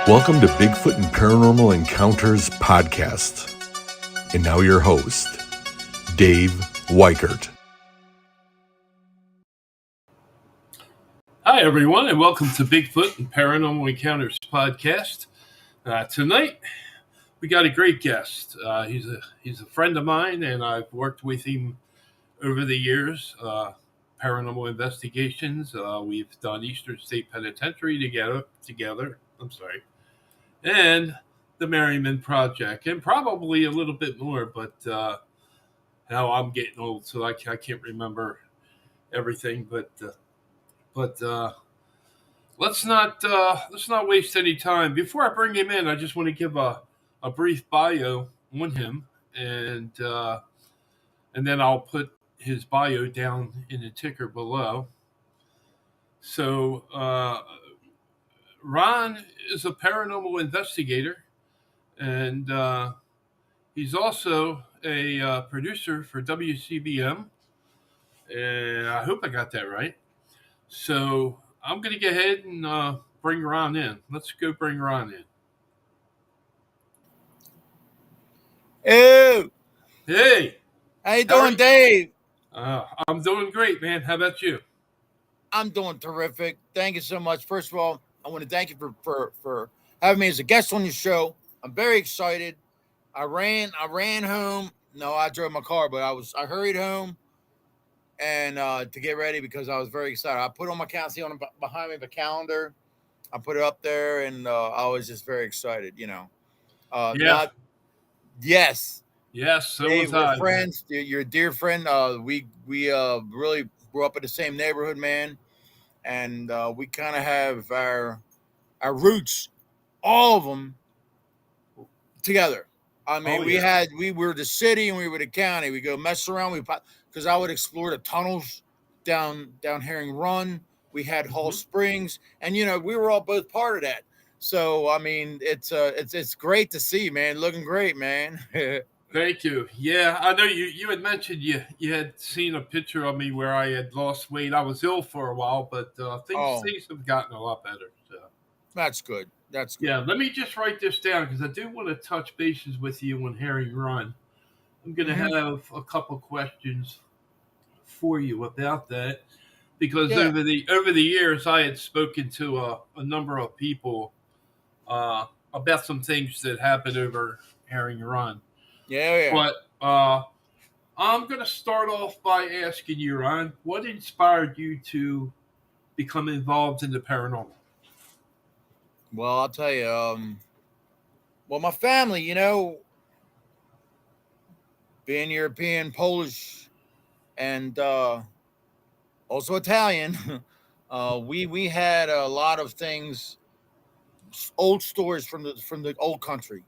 Welcome to Bigfoot and Paranormal Encounters podcast. And now your host, Dave Weichert. Hi, everyone, and welcome to Bigfoot and Paranormal Encounters podcast. Tonight, we got a great guest. He's a friend of mine, and I've worked with him over the years. Paranormal investigations. We've done Eastern State Penitentiary together. And the Merriman Project, and probably a little bit more. But now I'm getting old, so I can't remember everything. But let's not waste any time. Before I bring him in, I just want to give a brief bio on him, and then I'll put his bio down in the ticker below. So Ron is a paranormal investigator, and he's also a producer for WCBM, and I hope I got that right. So I'm going to go ahead and bring Ron in. Let's go bring Ron in. Hey, Hey, how you doing, Dave? I'm doing great, man. How about you? I'm doing terrific. Thank you so much. First of all, I want to thank you for having me as a guest on your show. I'm very excited. I ran home. No, I drove my car, but I hurried home and to get ready because I was very excited. I put on my calendar, see on behind me the calendar. I put it up there, and I was just very excited. Yeah. Yes. Yes, so Dave, was I. we're friends. You're a dear friend. We really grew up in the same neighborhood, man, and we kind of have our roots, all of them, together. I mean, we were the city and we were the county. We go mess around. Because I would explore the tunnels down Herring Run. We had Hall Springs, and we were all both part of that. So I mean, it's great to see, man. Looking great, man. Thank you. Yeah, I know you had mentioned you had seen a picture of me where I had lost weight. I was ill for a while, but things have gotten a lot better. So. That's good. That's good. Yeah, let me just write this down because I do want to touch bases with you on Herring Run. I'm going to have a couple questions for you about that because over the years I had spoken to a number of people about some things that happened over Herring Run. Yeah. But I'm going to start off by asking you, Ron, what inspired you to become involved in the paranormal? Well, I'll tell you. Well, my family, being European, Polish, and also Italian, we had a lot of things, old stories from the old country,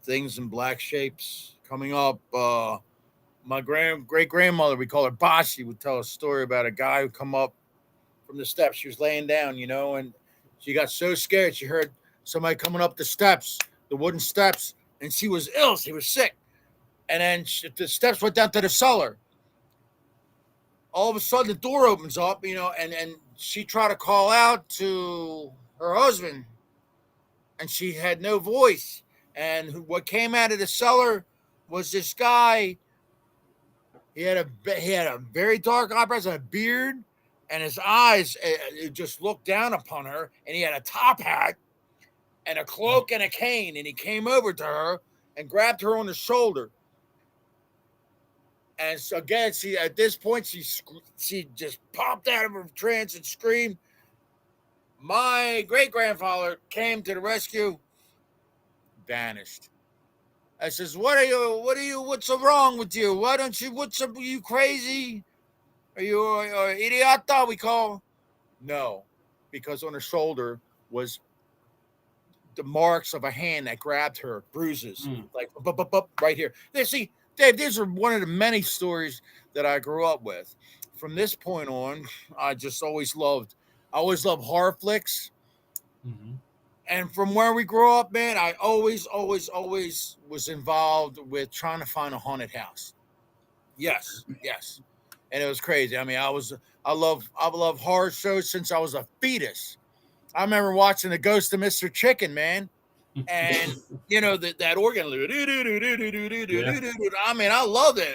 things in black shapes coming up. My great grandmother, we call her Bashi, would tell a story about a guy who come up from the steps. She was laying down, and she got so scared she heard somebody coming up the steps, the wooden steps, and she was ill. She was sick. And then the steps went down to the cellar. All of a sudden, the door opens up, and she tried to call out to her husband, and she had no voice. And what came out of the cellar was this guy. He had a very dark eyebrows and a beard, and his eyes it just looked down upon her. And he had a top hat and a cloak and a cane, and he came over to her and grabbed her on the shoulder. And so again, at this point, she just popped out of her trance and screamed. My great grandfather came to the rescue, vanished. I says, what's so wrong with you? Why don't you, are you crazy? Are you idiota, we call? No, because on her shoulder was the marks of a hand that grabbed her, bruises, like right here. See, Dave, these are one of the many stories that I grew up with. From this point on, I just always loved horror flicks. Mm-hmm. And from where we grew up, man, I always was involved with trying to find a haunted house. Yes. And it was crazy. I mean, I love horror shows since I was a fetus. I remember watching The Ghost of Mr. Chicken, man. And you know that organ. Yeah. I mean, I love it.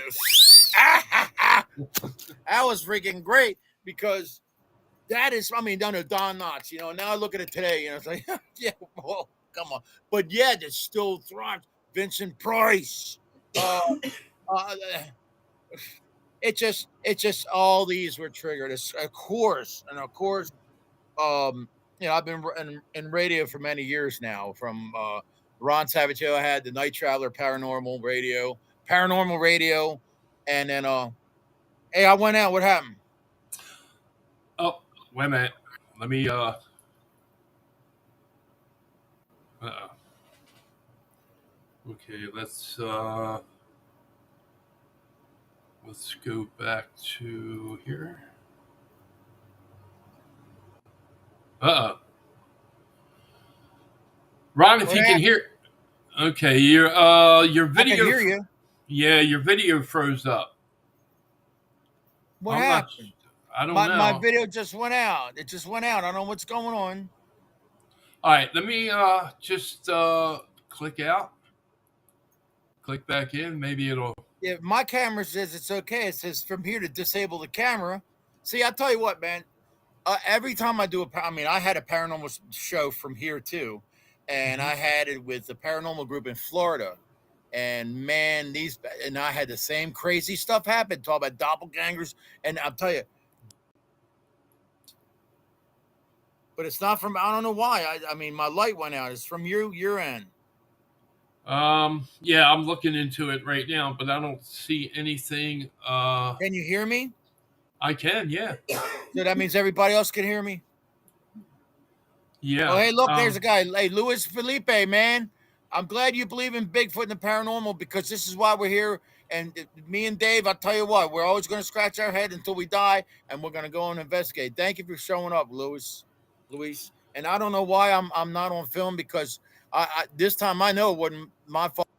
That was freaking great because that is. I mean, down to Don Knotts. You know, now I look at it today. You know, it's like, yeah, well, come on. But yeah, it still thrives. Vincent Price. Uh, it just all these were triggered. It's, of course, and of course, you know, I've been in radio for many years now. From Ron Savage, I had the Night Traveler Paranormal Radio, and then hey, I went out. What happened? Oh, wait a minute. Let me. Okay, let's go back to here. Ron, if What you can happened? hear, okay, your I can video, hear you. yeah, your video froze up. What I'm not, happened? I don't My know. video just went out. It just went out. I don't know what's going on. All right, let me just click out, click back in. Maybe it'll. Yeah, my camera says it's okay. It says from here to disable the camera. See, I tell you what, man. Every time I do I mean, I had a paranormal show from here too, and Mhm. I had it with the paranormal group in Florida. And man, and I had the same crazy stuff happen. Talk about doppelgangers, and I'll tell you, but it's not from. I don't know why. I mean, my light went out. It's from your end. Yeah, I'm looking into it right now, but I don't see anything. Can you hear me? I can, yeah, So that means everybody else can hear me. Oh, yeah. hey, look, there's a guy. Hey, Luis Felipe, man. I'm glad you believe in Bigfoot and the paranormal because this is why we're here. And me and Dave, I'll tell you what, we're always going to scratch our head until we die, and we're going to go and investigate. Thank you for showing up, Luis. And I don't know why I'm not on film because this time I know it wasn't my fault.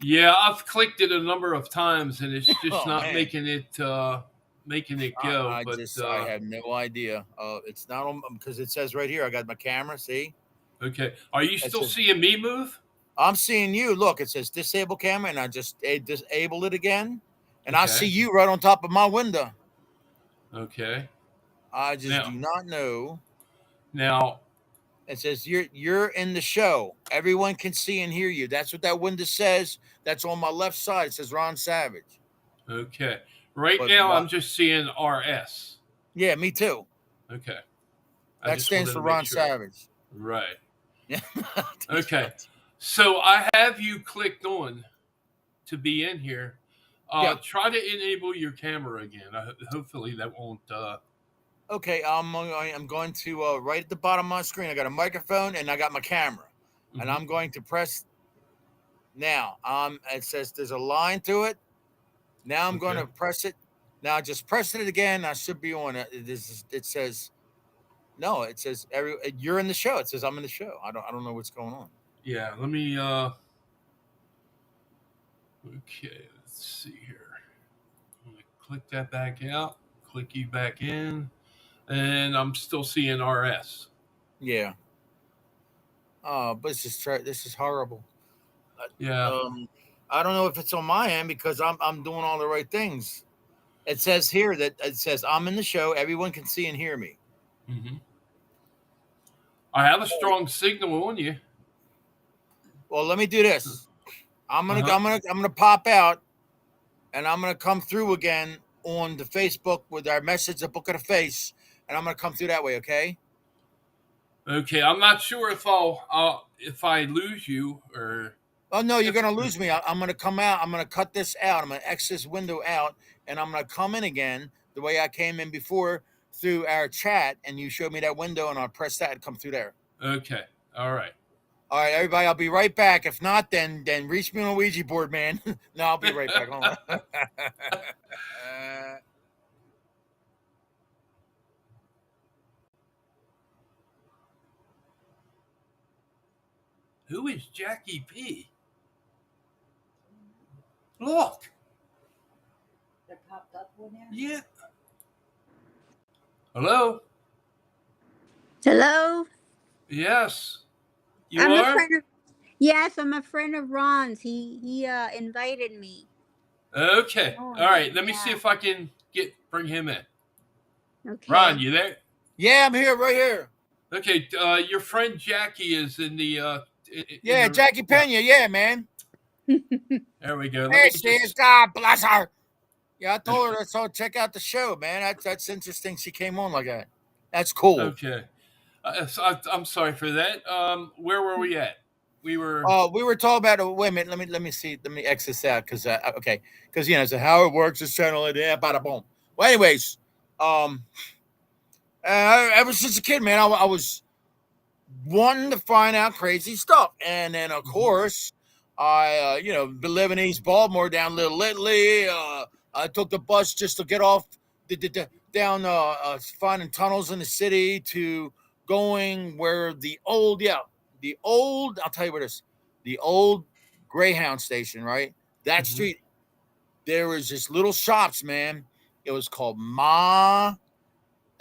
Yeah, I've clicked it a number of times and it's just Oh not man, making it go. But I have no idea. It's not on because it says right here. I got my camera. See, okay, are you it still says seeing me move? I'm seeing you. Look, it says disable camera, and I just disable it again, and I see Okay, you right on top of my window. okay. I just do Now, not know. now, It says you're in the show. Everyone can see and hear you. That's what that window says. That's on my left side. It says Ron Savage. okay. Right But now, what? I'm just seeing RS. Yeah, me too. Okay, I That just stands wanted for to make Ron sure. Savage. Right. Yeah. Okay. So I have you clicked on to be in here. Yeah. Try to enable your camera again. Hopefully that won't. Okay, I'm going to right at the bottom of my screen. I got a microphone and I got my camera, and Mhm. I'm going to press now. It says there's a line to it. Now I'm going Okay. to press it. Now just press it again. I should be on it. It says no. It says you're in the show. It says I'm in the show. I don't know what's going on. Yeah. Let me. Okay. Let's see here. I'm gonna click that back out. Click you back in, and I'm still seeing RS. Yeah. But this is horrible. Yeah. I don't know if it's on my end because I'm doing all the right things. It says here that it says I'm in the show. Everyone can see and hear me. Hmm. I have a strong signal on you. Well, let me do this. Uh huh. I'm gonna pop out and I'm gonna come through again on the Facebook with our message, the Book of the Face, and I'm gonna come through that way. Okay. Okay. I'm not sure if I lose you or Oh no, you're if. gonna lose me. I'm gonna come out. I'm gonna cut this out. I'm gonna X this window out, and I'm gonna come in again the way I came in before through our chat. And you showed me that window, and I'll press that and come through there. Okay. All right. All right, everybody. I'll be right back. If not, then reach me on a Ouija board, man. No, I'll be right back. Hold on. Who is Jackie P? Look. That popped up on there? Yeah. Hello? Hello? Yes. You I'm a are? friend of Yes, I'm a friend of Ron's. He invited me. Okay. Oh, All right. Let me see yeah. if I can bring him in. Ron, Okay. you there? Yeah, I'm here, right here. Okay. Your friend Jackie is in the in Yeah, the Jackie yeah. Pena. Yeah, man. There we go. Let There me she is. just. God bless her. Yeah, I told her to check out the show, man. That's interesting. She came on like that. That's cool. Okay. I'm sorry for that. Where were we at? We were. We were talking about wait a minute. Let me see. Let me X this out because okay, because so how it works this channel and yeah, bada boom. Well, anyways, um, ever since a kid, man, I was wanting to find out crazy stuff, and then of Mhm. course, I been living in East Baltimore down Little Italy. I took the bus just to get off down finding tunnels in the city to going where the old I'll tell you what it is, the old Greyhound station, right? That Mhm. street, there was just little shops, man. It was called Ma,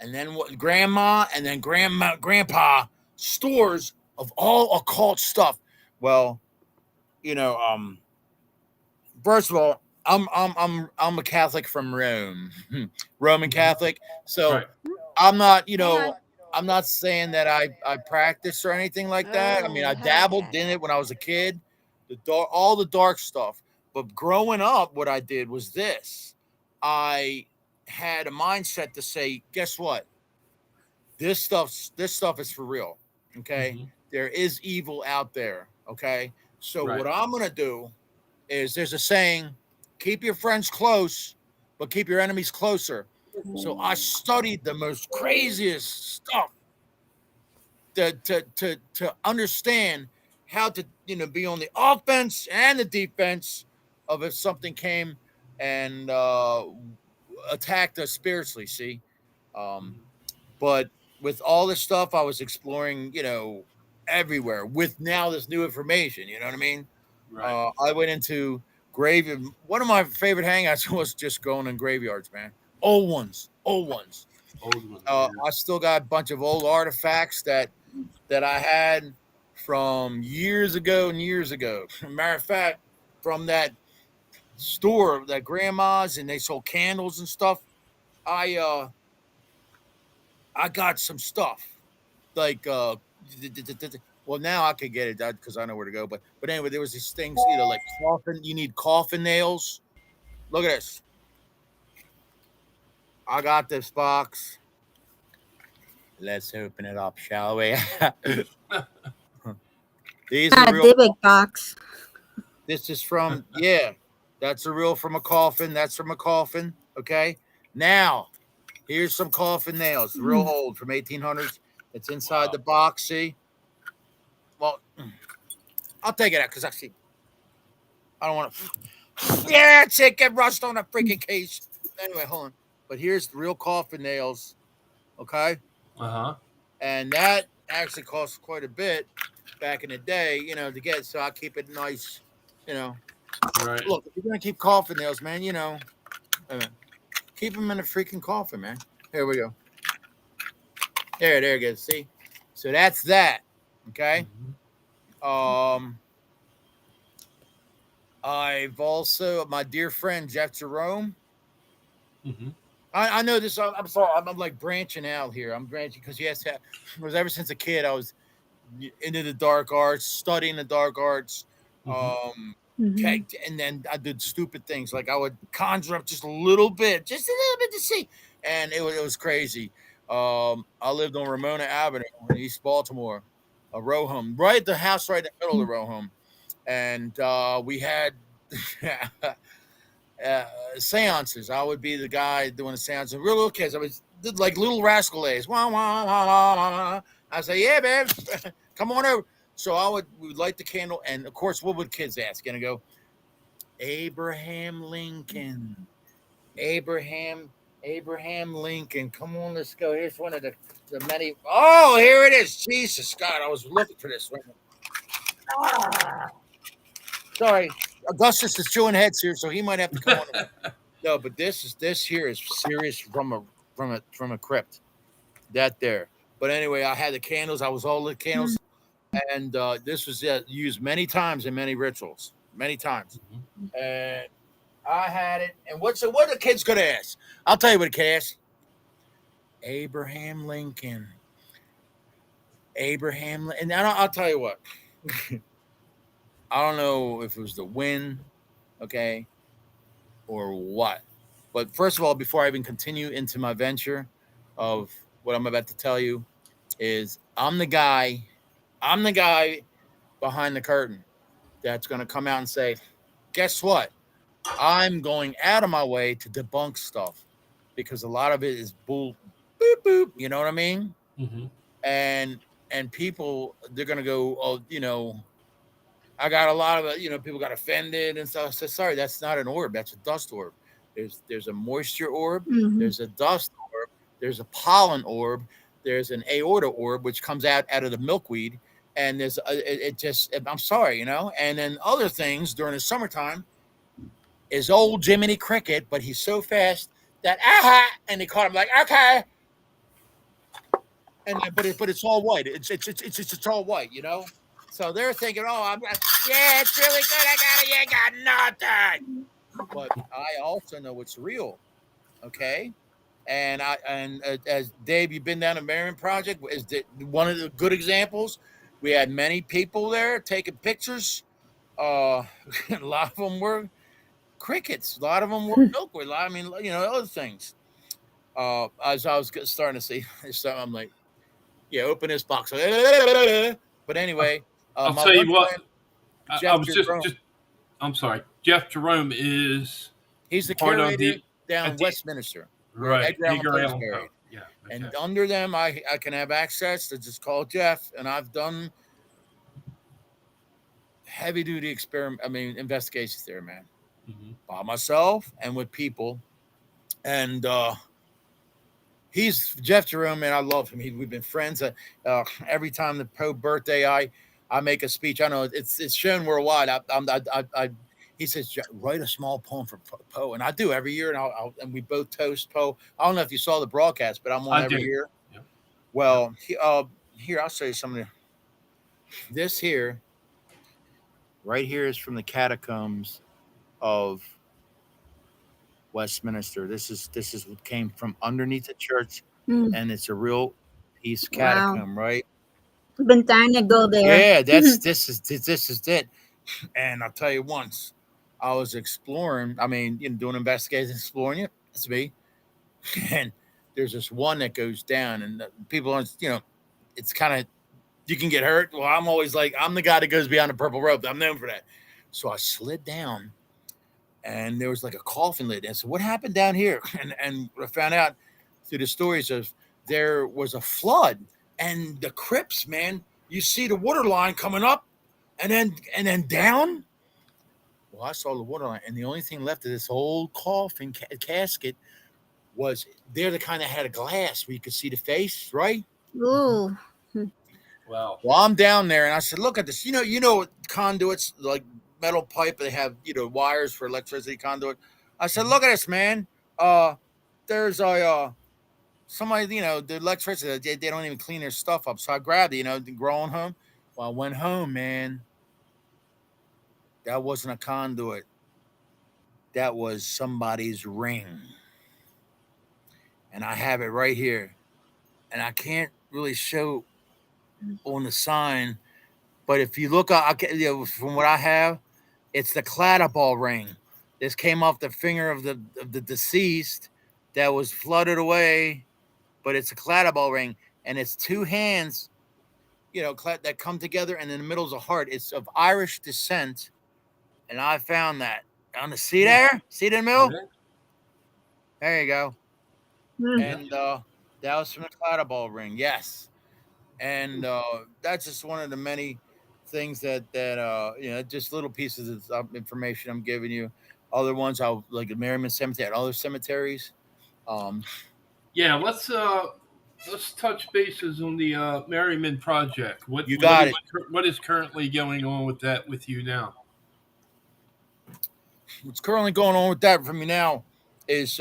and then what, Grandma, and then Grandpa stores of all occult stuff. Well, you know, first of all, I'm a Catholic from Rome, Roman Mhm. Catholic. So Right. I'm not, Hang on. I'm not saying that I practice or anything like that. I mean, I Oh, hush, dabbled hush. in it when I was a kid, all the dark stuff. But growing up, what I did was this: I had a mindset to say, guess what? This stuff is for real. Okay, Mhm. there is evil out there. Okay, so Right. what I'm gonna do is there's a saying, keep your friends close, but keep your enemies closer. So I studied the most craziest stuff to understand how to be on the offense and the defense of if something came and attacked us spiritually. See, um, Mhm. but with all this stuff, I was exploring, everywhere with now this new information. You know what I mean? Right. I went into graveyard. One of my favorite hangouts was just going in graveyards, man. Old ones, old ones. Old ones. Yeah. I still got a bunch of old artifacts that I had from years ago and years ago. Matter of fact, from that store, that grandma's, and they sold candles and stuff. I uh I got some stuff like well, now I could get it done because I know where to go. But anyway, there was these things, like coffin. You need coffin nails. Look at this. I got this box. Let's open it up, shall we? These are real. The big box. This is from, yeah. That's a real from a coffin. That's from a coffin. Okay. Now, here's some coffin nails, real old from 1800s. It's inside Wow. the box. See? Well, I'll take it out because I don't want to. Yeah, it's it. Get rust on the freaking case. Anyway, hold on. But here's the real coffin nails. Okay. Uh huh. And that actually costs quite a bit back in the day, to get. So I keep it nice. You know, Right. look, if you're gonna keep coffin nails, man, keep them in a freaking coffin, man. Here we go. There it goes. See, so that's that. Okay. Mhm. Um, I've also my dear friend Jeff Jerome. Mhm. I know this. I'm sorry. I'm like branching out here. I'm branching because yes, it was ever since a kid I was into the dark arts, studying the dark arts. Mhm. Okay, and then I did stupid things like I would conjure up just a little bit, to see, and it was crazy. I lived on Ramona Avenue in East Baltimore, a row home, right the house right in the middle of the row home, and we had seances. I would be the guy doing the seances. Real little kids. I was did like little rascal days. Wah, wah, wah, wah, wah. I say, yeah, man, come on over. So we would light the candle, and of course, what would kids ask? And I go, Abraham Lincoln, Abraham, Abraham Lincoln. Come on, let's go. Here's one of the many. Oh, here it is. Jesus God, I was looking for this. Sorry, Augustus is chewing heads here, so he might have to come on. No, but this here is serious from a crypt. that there. But anyway, I had the candles. I was all the candles, and this was used many times in many rituals, many times. And I had it. And what the kids could ask? I'll tell you what the kid asked. Abraham Lincoln. And I'll tell you what. I don't know if it was the wind, okay, or what. But first of all, before I even continue into my venture of what I'm about to tell you, is I'm the guy behind the curtain that's going to come out and say, guess what? I'm going out of my way to debunk stuff because a lot of it is bull, boop, boop. You know what I mean? Mm-hmm. And people, they're going to go, oh, I got a lot of people got offended and stuff. I said, sorry, that's not an orb. That's a dust orb. There's a moisture orb. There's a dust orb. There's a pollen orb. There's an aorta orb, which comes out of the milkweed. And there's I'm sorry, And then other things during the summertime is old Jiminy Cricket, but he's so fast that and they caught him like okay. And but it's all white. It's all white, So they're thinking, oh, yeah, it's really good. I got it. You got nothing. But I also know it's real, okay? And as Dave, you've been down to Marion Project. Is one of the good examples? We had many people there taking pictures. A lot of them were crickets. A lot of them were milkweed. I mean, other things. As I was starting to see, I'm like, yeah, open this box. But anyway, I'll tell you what. Jeff I was Jerome, I'm sorry. Jeff Jerome he's the part curator of the down in Westminster, where right. Edgar Allan Poe is buried. Yeah. Okay. And under them, I can have access to just call Jeff, and I've done heavy duty investigations there, man, by myself and with people, and he's Jeff Jerome, man. I love him. We've been friends. Every time the Poe birthday, I make a speech. I know it's shown worldwide. He says write a small poem for Poe, and I do every year. And we both toast Poe. I don't know if you saw the broadcast, but I'm on every year. Yeah. Well, here I'll show you some of this here. Right here is from the catacombs of Westminster. This is what came from underneath the church, and it's a real piece catacomb, right? I've been trying to go there. Yeah, this is it. And I'll tell you once, I was exploring. Doing investigations, exploring it. That's me. And there's this one that goes down, and people, it's kind of you can get hurt. Well, I'm always like I'm the guy that goes beyond the purple rope. I'm known for that. So I slid down. And there was like a coffin lid. And so what happened down here? And I found out through the stories of there was a flood and the crypts, man, you see the water line coming up and then down. Well, I saw the water line, and the only thing left of this old coffin casket was they're the kind that had a glass where you could see the face, right? Ooh. Wow. Well, I'm down there and I said, look at this. You know conduits like metal pipe, they have wires for electricity conduit. I said, look at this, man. There's somebody, the electricity, they don't even clean their stuff up. So I grabbed it, growing home. Well, I went home, man. That wasn't a conduit. That was somebody's ring. And I have it right here. And I can't really show on the sign, but if you look from what I have, it's the Cladaball ring. This came off the finger of the deceased that was flooded away, but it's a Cladaball ring, and it's two hands, that come together, and in the middle is a heart. It's of Irish descent, and I found that. See there? See it in the middle? Okay. There you go. And that was from the Cladaball ring. Yes, and that's just one of the many things that just little pieces of information I'm giving you. Other ones, I'll like Merriman Cemetery and other cemeteries. Yeah, let's touch bases on the Merriman Project. What is currently going on with that with you now? What's currently going on with that for me now is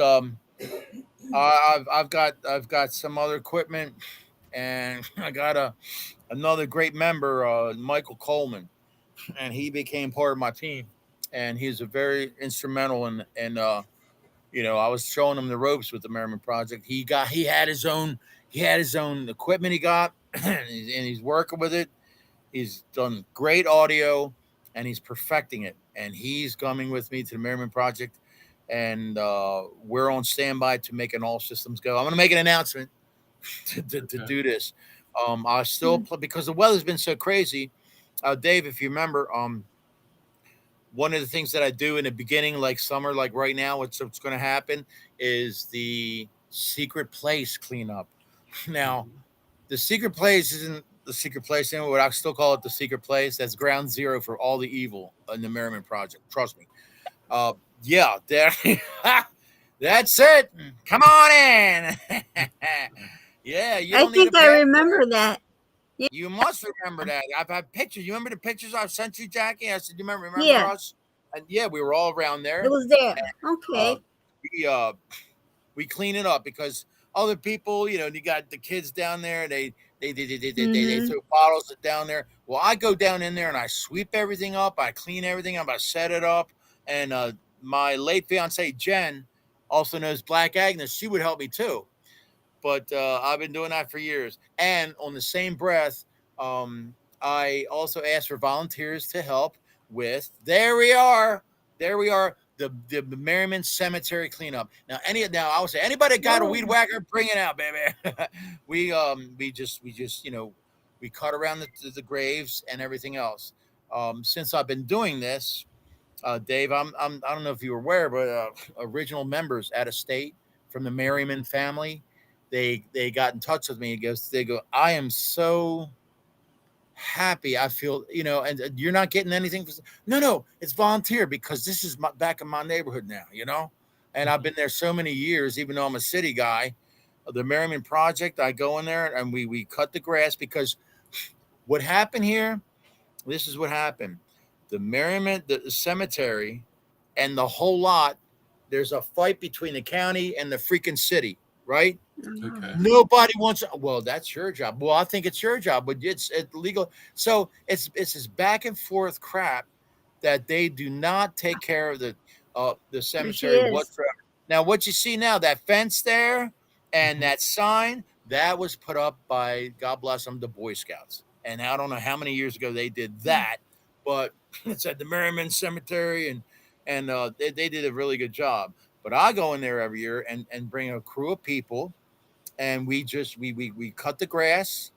I've got some other equipment, and I got another great member, Michael Coleman, and he became part of my team, and he's a very instrumental in. I was showing him the ropes with the Merriman Project. He had his own equipment he got, and he's working with it. He's done great audio, and he's perfecting it. And he's coming with me to the Merriman Project, and we're on standby to make an all systems go. I'm going to make an announcement to do this. I still because the weather's been so crazy. Dave, if you remember, one of the things that I do in the beginning, like summer, like right now, what's going to happen is the secret place cleanup. Now, the secret place isn't the secret place anymore, but I still call it the secret place. That's ground zero for all the evil in the Merriman Project. Trust me. Yeah, there. That's it. Come on in. Yeah, you I don't need a think I passport. remember that. You must remember that. I've had pictures. You remember the pictures I've sent you, Jackie? I said, you remember Yeah. us? And yeah, we were all around there. It was there. Uh, Okay. we clean it up because other people, you got the kids down there. They throw bottles down there. Well, I go down in there and I sweep everything up. I clean everything up. I set it up. And my late fiance Jen, also known as Black Agnes, she would help me too. But I've been doing that for years. And on the same breath, I also asked for volunteers to help with. There we are. The Merriman Cemetery cleanup. Now I would say anybody got a weed whacker, bring it out, baby. we just we cut around the graves and everything else. Since I've been doing this, Dave, I don't know if you were aware, but original members out of state from the Merriman family, they got in touch with me. They go, I am so happy. I feel, and you're not getting anything. No, it's volunteer because this is back in my neighborhood now, and I've been there so many years, even though I'm a city guy. The Merriman Project, I go in there and we cut the grass because what happened here, this is what happened. The Merriman, the cemetery and the whole lot, there's a fight between the county and the freaking city, right? Okay. Nobody wants. Well, that's your job. Well, I think it's your job, but it's legal. So it's this back and forth crap that they do not take care of the cemetery whatsoever. Now, what you see now, that fence there and that sign, that was put up by, God bless them, the Boy Scouts. And I don't know how many years ago they did that, but it's at the Merriman Cemetery, and they did a really good job. But I go in there every year and bring a crew of people, and we cut the grass,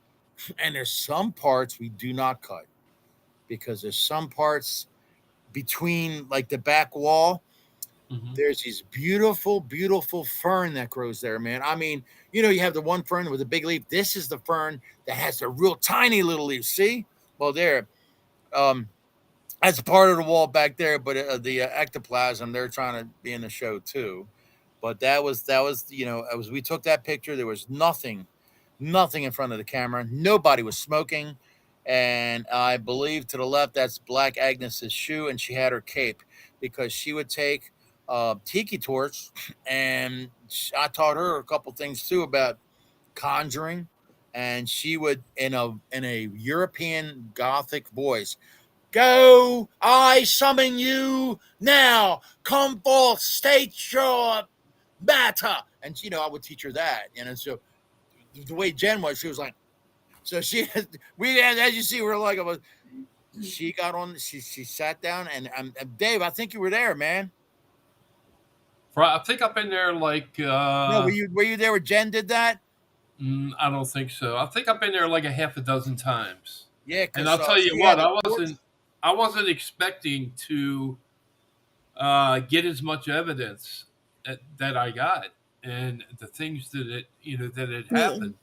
and there's some parts we do not cut because there's some parts between like the back wall. There's these beautiful, beautiful fern that grows there, man. I mean, you have the one fern with a big leaf. This is the fern that has the real tiny little leaves. See? Well, there. That's part of the wall back there, but the ectoplasm, they're trying to be in the show too. But that was we took that picture. There was nothing in front of the camera. Nobody was smoking, and I believe to the left that's Black Agnes's shoe, and she had her cape because she would take tiki torch, and I taught her a couple things too about conjuring, and she would in a European Gothic voice. Go, I summon you now. Come forth, state your matter. And, I would teach her that. And so the way Jen was, she was like, so as you see, we're like, she got on, she sat down, and Dave, I think you were there, man. I think I've been there like. No, were you there when Jen did that? I don't think so. I think I've been there like a half a dozen times. Yeah, and I'll tell you what, I wasn't expecting to get as much evidence that I got, and the things that had happened.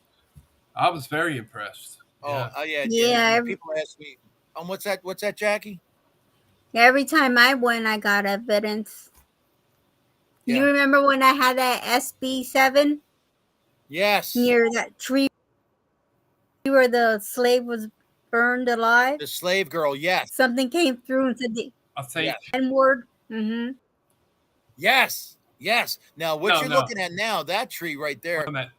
I was very impressed. Yeah. People ask me, what's that, Jackie? Every time I went, I got evidence. Yeah. You remember when I had that SB7? Yes. Near that tree where the slave was burned alive? The slave girl, yes. Something came through and said the I think N-word. Mm-hmm. Yes. Yes. Now, what No, you're no. looking at now, that tree right Wait there. a minute.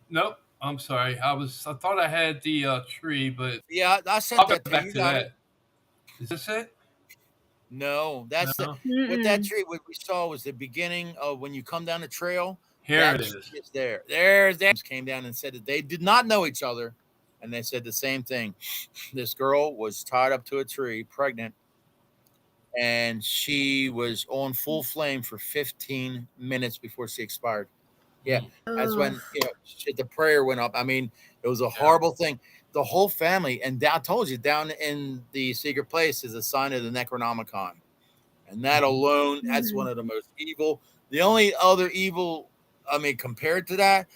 Nope. I'm sorry. I thought I had the tree, but Yeah, I sent I'll go that to you. back You to got it. that. Is this it? No, that's the No. what that Mm-mm. tree. What we saw was the beginning of when you come down the trail. Here That it tree is. is there. There's that came down and said that they did not know each other, and they said the same thing. This girl was tied up to a tree, pregnant, and she was on full flame for 15 minutes before she expired. Yeah, Mm, that's Oh. when the prayer went up. I mean, it was a yeah. horrible thing. The whole family, and I told you, down in the secret place is a sign of the Necronomicon, and that Mhm. alone, that's one Mhm. of the most evil. The only other evil, I mean, compared to that,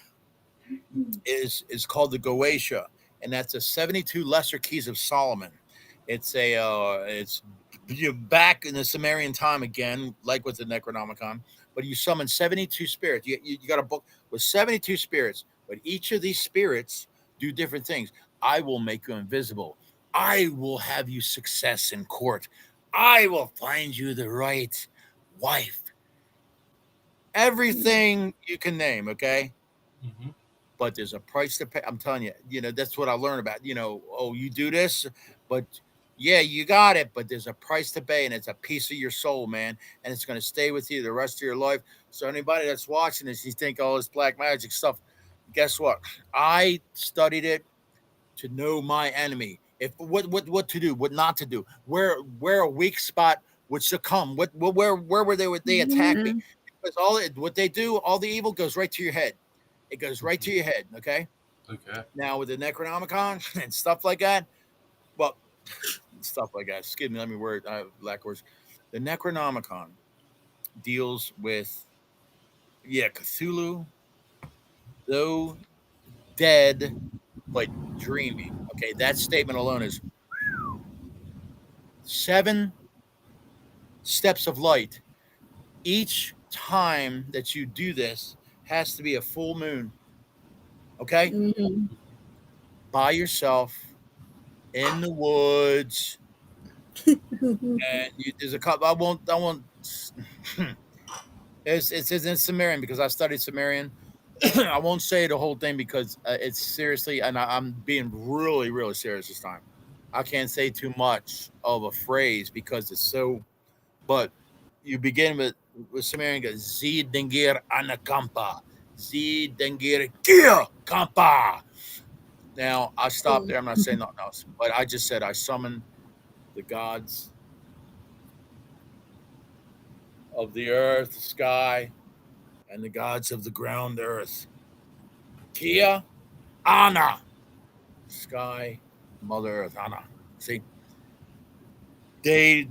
is called the Goetia, and that's a 72 Lesser Keys of Solomon. It's back in the Sumerian time again, like with the Necronomicon, but you summon 72 spirits. You got a book with 72 spirits, but each of these spirits do different things. I will make you invisible. I will have you success in court. I will find you the right wife. Everything you can name, okay? Mhm. But there's a price to pay. I'm telling you, that's what I learned about. Oh, you do this, but yeah, you got it, but there's a price to pay, and it's a piece of your soul, man, and it's going to stay with you the rest of your life. So anybody that's watching this, you think all this black magic stuff, guess what? I studied it to know my enemy. If what to do, what not to do, where a weak spot would succumb. Where were they? Would they attack me? Mhm. Because what they do, all the evil goes right to your head. It goes right to Mhm. your head. Okay. Okay. Now with the Necronomicon and stuff like that, well, stuff like that. Excuse me, let me word black words. The Necronomicon deals with Cthulhu, though dead but dreaming. Okay, that statement alone is 7 steps of light. Each time that you do this has to be a full moon. Okay, Mhm. by yourself in the woods, and there's a couple. I won't. It's in Sumerian because I studied Sumerian. I won't say the whole thing because it's seriously, and I'm being really, really serious this time. I can't say too much of a phrase because it's so. But you begin with Sumerian goes Z Dengir Anakampa, Z Dengir Kia Kampa. Now I stop there. I'm not saying nothing else, but I just said I summon the gods of the earth, the sky, and the gods of the ground earth. Kia Ana, sky, Mother Earth, Ana. See, they,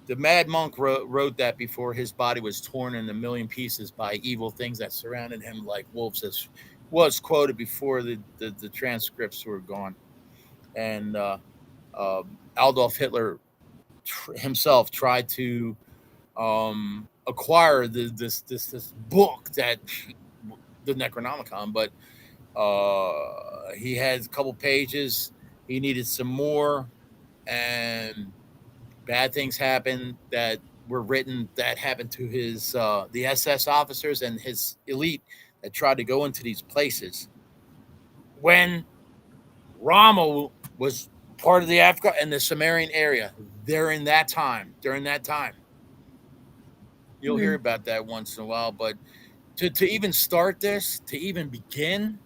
the Mad Monk wrote that before his body was torn in a million pieces by evil things that surrounded him like wolves, as was quoted before the transcripts were gone. And Adolf Hitler himself tried to acquire this book that the Necronomicon, but he had a couple pages. He needed some more, and bad things happened that were written that happened to his the SS officers and his elite that tried to go into these places. When Rommel was part of the Africa and the Sumerian area, during that time, you'll hear Mhm. about that once in a while. But to even start this, to even begin,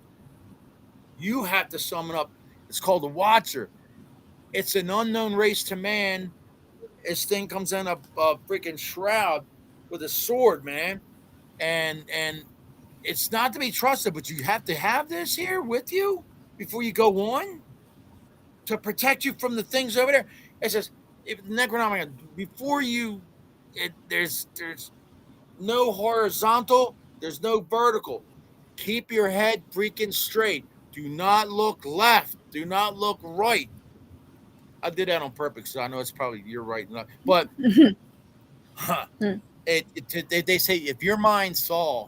you have to summon up. It's called the Watcher. It's an unknown race to man. This thing comes in a freaking shroud with a sword, man, and it's not to be trusted. But you have to have this here with you before you go on to protect you from the things over there. It says if Necronomicon before you, there's no horizontal, there's no vertical. Keep your head freaking straight. Do not look left. Do not look right. I did that on purpose. So I know it's probably you're right, but huh, they say if your mind saw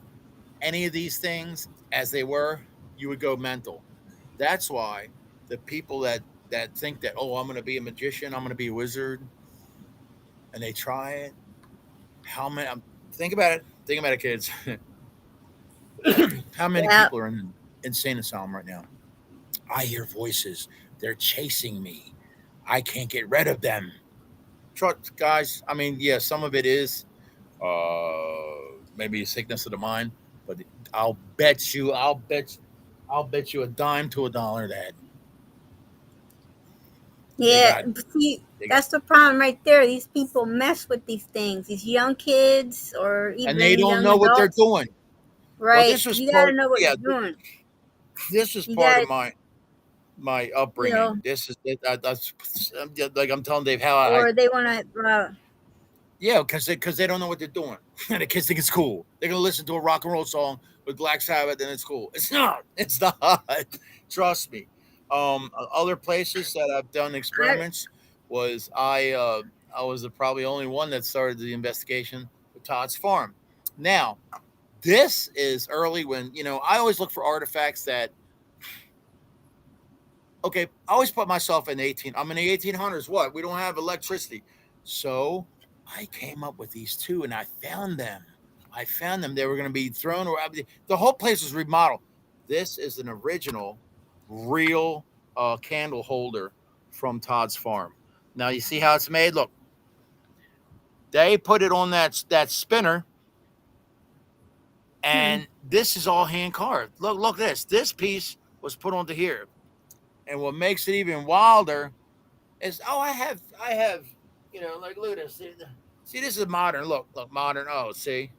any of these things as they were, you would go mental. That's why the people that think that I'm going to be a magician, I'm going to be a wizard, and they try it. How many? Think about it. Think about it, kids. How many Yeah. people are in an insane asylum right now? I hear voices. They're chasing me. I can't get rid of them. Trust, guys. I mean, yeah, some of it is maybe a sickness of the mind, but I'll bet you a dime to a dollar that they Yeah, got, but see, they got, that's the problem right there. These people mess with these things. These young kids or and they even don't young know what they're adults, doing. Well, right? this was You got to part, know what yeah, you're doing. this was You part got, of my you know, upbringing. This is that's like I'm telling Dave how I or they want to, yeah, because they don't know what they're doing, and the kids think it's cool. They're gonna listen to a rock and roll song with Black Sabbath, and it's cool. It's not. It's not. Trust me. Other places that I've done experiments was I was the probably only one that started the investigation with Todd's Farm. Now this is early when I always look for artifacts that okay, I always put myself in the 18. I'm in the 1800s. What? We don't have electricity. So I came up with these two and I found them. I found them. They were going to be thrown or the whole place was remodeled. This is an original, real candle holder from Todd's Farm. Now you see how it's made? Look, they put it on that spinner and this is all hand carved. Look this. This piece was put onto here. And what makes it even wilder is I have like look at this. See this is modern. Look modern. Oh, see.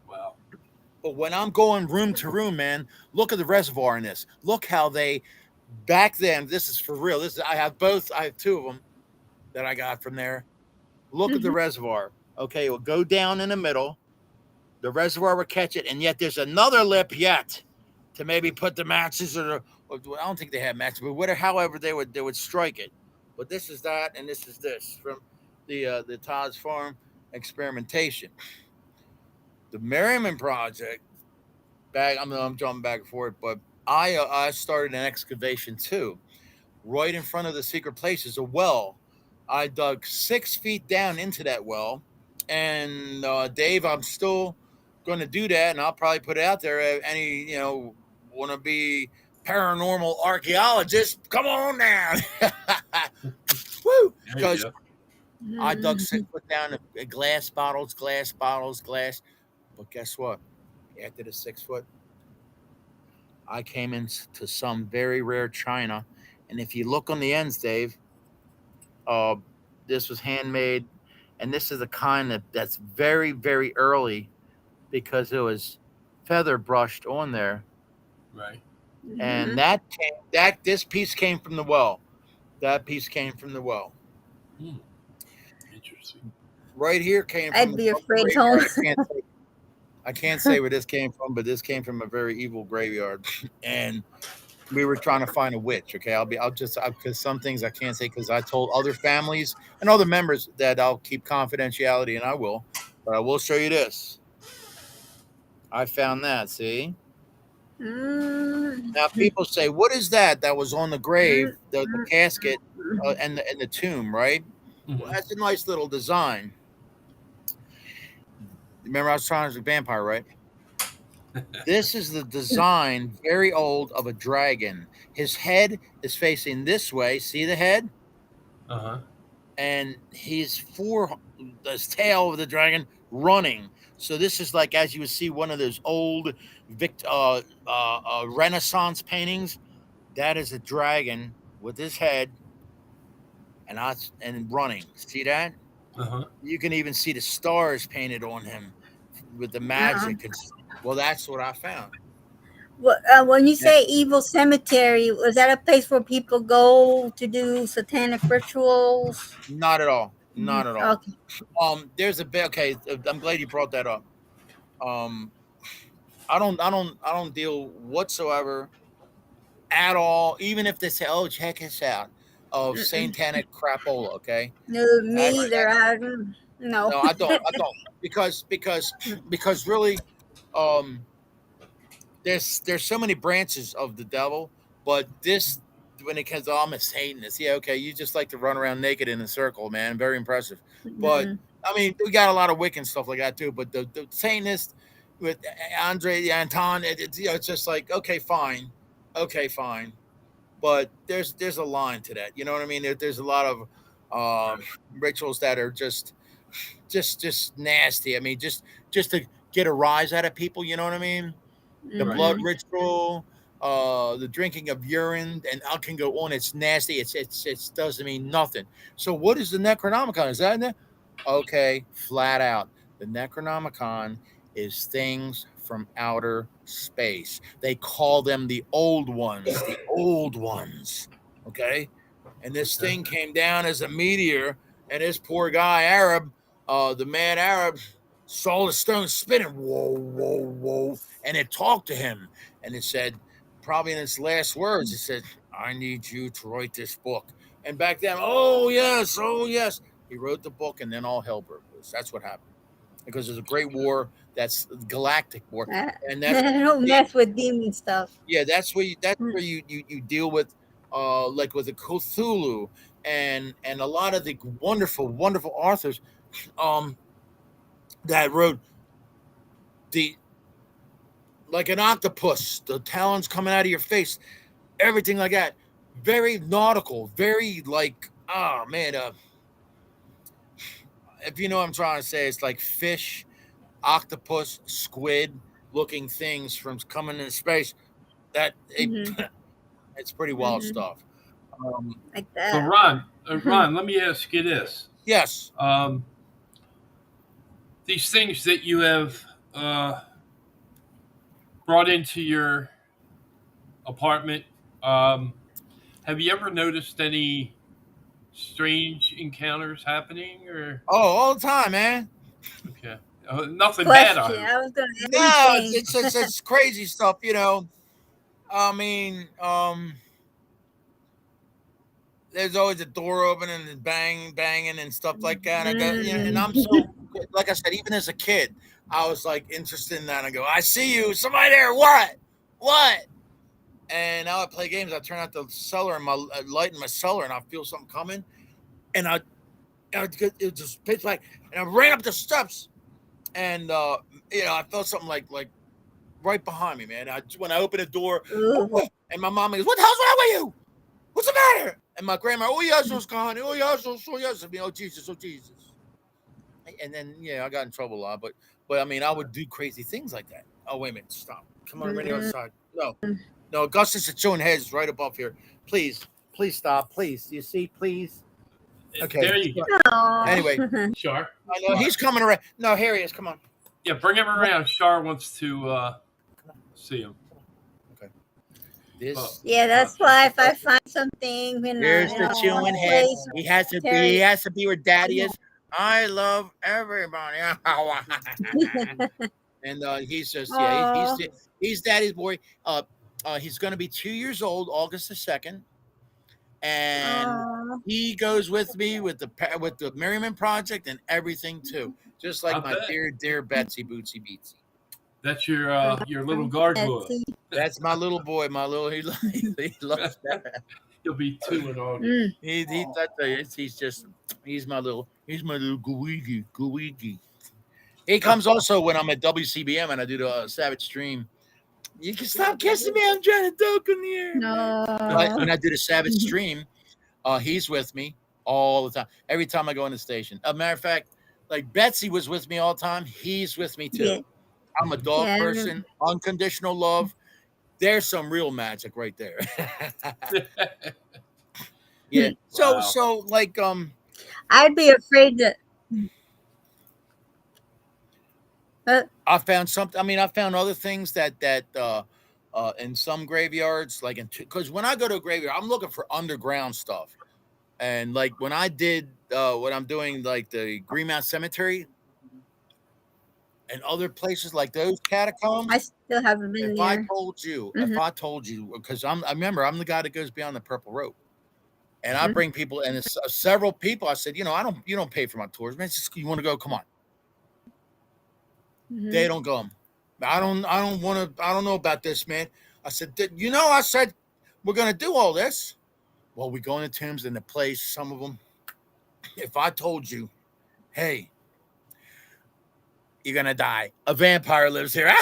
Wow. But when I'm going room to room, man, look at the reservoir in this. Look how they back then. This is for real. This is I have both. I have two of them that I got from there. Look at the reservoir. Okay, it will go down in the middle. The reservoir will catch it, and yet there's another lip yet to maybe put the matches or I don't think they have matches, but whatever. However, they would strike it. But this is that, and this is this from the Todd's Farm experimentation. The Merriman Project. I'm jumping back and forth, but I started an excavation too. Right in front of the secret place is a well. I dug 6 feet down into that well, and Dave, I'm still going to do that, and I'll probably put it out there. Any want to be paranormal archaeologist? Come on down, woo! There you Because go. I dug 6 foot down, glass bottles, glass. But guess what? After the 6 foot, I came into some very rare china, and if you look on the ends, Dave, uh, this was handmade, and this is a kind that's very very early because it was feather brushed on there, Right. and that this piece came from the well. That piece came from the well. Hmm. Interesting. Right here came from I'd a be afraid, graveyard. Tom. I can't say where this came from, but this came from a very evil graveyard, and we were trying to find a witch. Okay, I'll just because some things I can't say because I told other families and other members that I'll keep confidentiality, and I will. But I will show you this. I found that. See now, people say, "What is that? That was on the grave, the casket, and the tomb, right?" Well, Hmm. that's a nice little design. Remember, I was trying as a vampire, right? This is the design, very old, of a dragon. His head is facing this way. See the head? Uh-huh. And he's for this tail of the dragon running. So this is like as you would see one of those old Renaissance paintings. That is a dragon with his head and running. See that? Uh-huh. You can even see the stars painted on him with the magic. Well, that's what I found. When you Yeah, say evil cemetery, was that a place where people go to do satanic rituals? not at all. Not at all. Okay. There's a bit. Okay, I'm glad you brought that up. Um, I don't deal whatsoever at all. Even if they say, "Oh, check this out," of satanic crapola. Okay, No, me that's either. that. No. No, I don't because really, um, there's so many branches of the devil, but this when it comes, oh, I'm a Satanist. Yeah, okay, you just like to run around naked in a circle, man. Very impressive. But I mean, we got a lot of Wiccan stuff like that too. But the Satanist with Andre Anton, it's just like okay, fine. But there's a line to that. You know what I mean? There's a lot of rituals that are just nasty. I mean, just to get a rise out of people. You know what I mean? The blood ritual, the drinking of urine, and I can go on. It's nasty. It doesn't mean nothing. So what is the Necronomicon? Is that in there? Okay, flat out. The Necronomicon is things from outer space. They call them the old ones. The old ones. Okay? And this thing came down as a meteor, and this poor guy, Arab, the mad Arab, saw the stone spinning. Whoa, whoa, whoa. And it talked to him. And it said, probably in its last words, it said, I need you to write this book. And back then, oh, yes. He wrote the book, and then all hell broke loose. That's what happened. Because there's a great war, that's galactic war. And that's don't mess with demon stuff. yeah, that's where you deal with like with the Cthulhu and a lot of the wonderful authors that wrote the like an octopus, the talons coming out of your face, everything like that. Very nautical, very like if you know what I'm trying to say, it's like fish, octopus, squid looking things from coming into space. That it's pretty wild stuff. Like So that. Ron, let me ask you this: Yes. these things that you have brought into your apartment, have you ever noticed any strange encounters happening? Or Oh, all the time, man. okay, nothing bad. Question. I was gonna No, ask the it's crazy stuff, you know. I mean, there's always a door opening and banging and stuff like that. And I go, you know, and I'm so like I said, even as a kid, I was like interested in that. I go, I see you, somebody there. What? And now I play games. I turn out the cellar and my light in my cellar, and I feel something coming, and it just pitch black, and I ran up the steps, and you know, I felt something like right behind me, man. When I opened the door, and my mom goes, "What the hell's wrong with you? What's the matter?" And my grandma, "Oh yes, gone. Oh yes, oh yes." I mean, oh Jesus. And then I got in trouble a lot, but I mean, I would do crazy things like that. Oh wait a minute, stop! Come on, radio outside. No, Augustus is showing heads right above here. Please stop, please. You see, please. Okay. There you go. Aw. Anyway, Char. I know he's coming around. No, here he is. Come on. Yeah, bring him around. Char wants to see him. Okay. This. Yeah, that's why if I find something, Here's the chewing head. He has to be where Daddy is. I love everybody. And he's just he's Daddy's boy. He's going to be 2 years old, August the 2nd, and he goes with me with the Merriman Project and everything too, just like my dear Betsy Bootsy Beatsy. That's your little guard boy. That's my little boy. He loves that. He'll be 2 in August. He's my little gooigi. He comes also when I'm at WCBM and I do the Savage Stream. You can stop kissing me. I'm trying to talk in the air. No. When I do the Savage Stream, he's with me all the time. Every time I go in the station. As a matter of fact, like Betsy was with me all the time. He's with me too. Yeah. I'm a dog person. Unconditional love. There's some real magic right there. Yeah. Wow. So like I'd be afraid that. I found something. I mean, I found other things that in some graveyards, like because when I go to a graveyard, I'm looking for underground stuff. And like when I did what I'm doing, like the Greenmount Cemetery and other places like those catacombs, I still haven't been there. If I told you, because I remember I'm the guy that goes beyond the purple rope. And I bring people, and it's several people. I said, you don't pay for my tours, man. It's just, you want to go? Come on. They don't go. I don't know about this, man. I said, I said, we're going to do all this. Well, we go into tombs in the place, some of them. If I told you, hey, you're gonna die. A vampire lives here.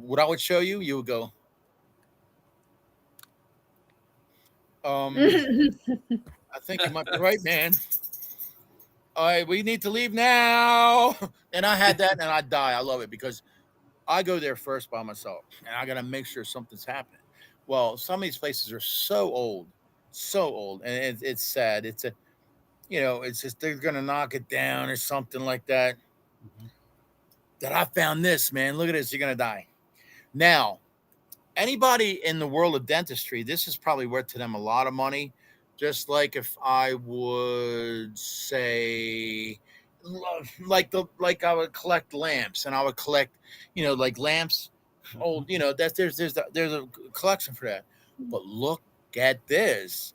What I would show you, you would go, I think you might be right, man. All right, we need to leave now. And I had that and I die. I love it because I go there first by myself and I gotta make sure something's happening. Well, some of these places are so old, and it's sad. It's a it's just they're gonna knock it down or something like that. That I found this, man. Look at this. You're gonna die. Now, anybody in the world of dentistry, this is probably worth to them a lot of money. Just like if I would say, like I would collect lamps, and I would collect, like lamps, old, that's there's a collection for that. But look at this.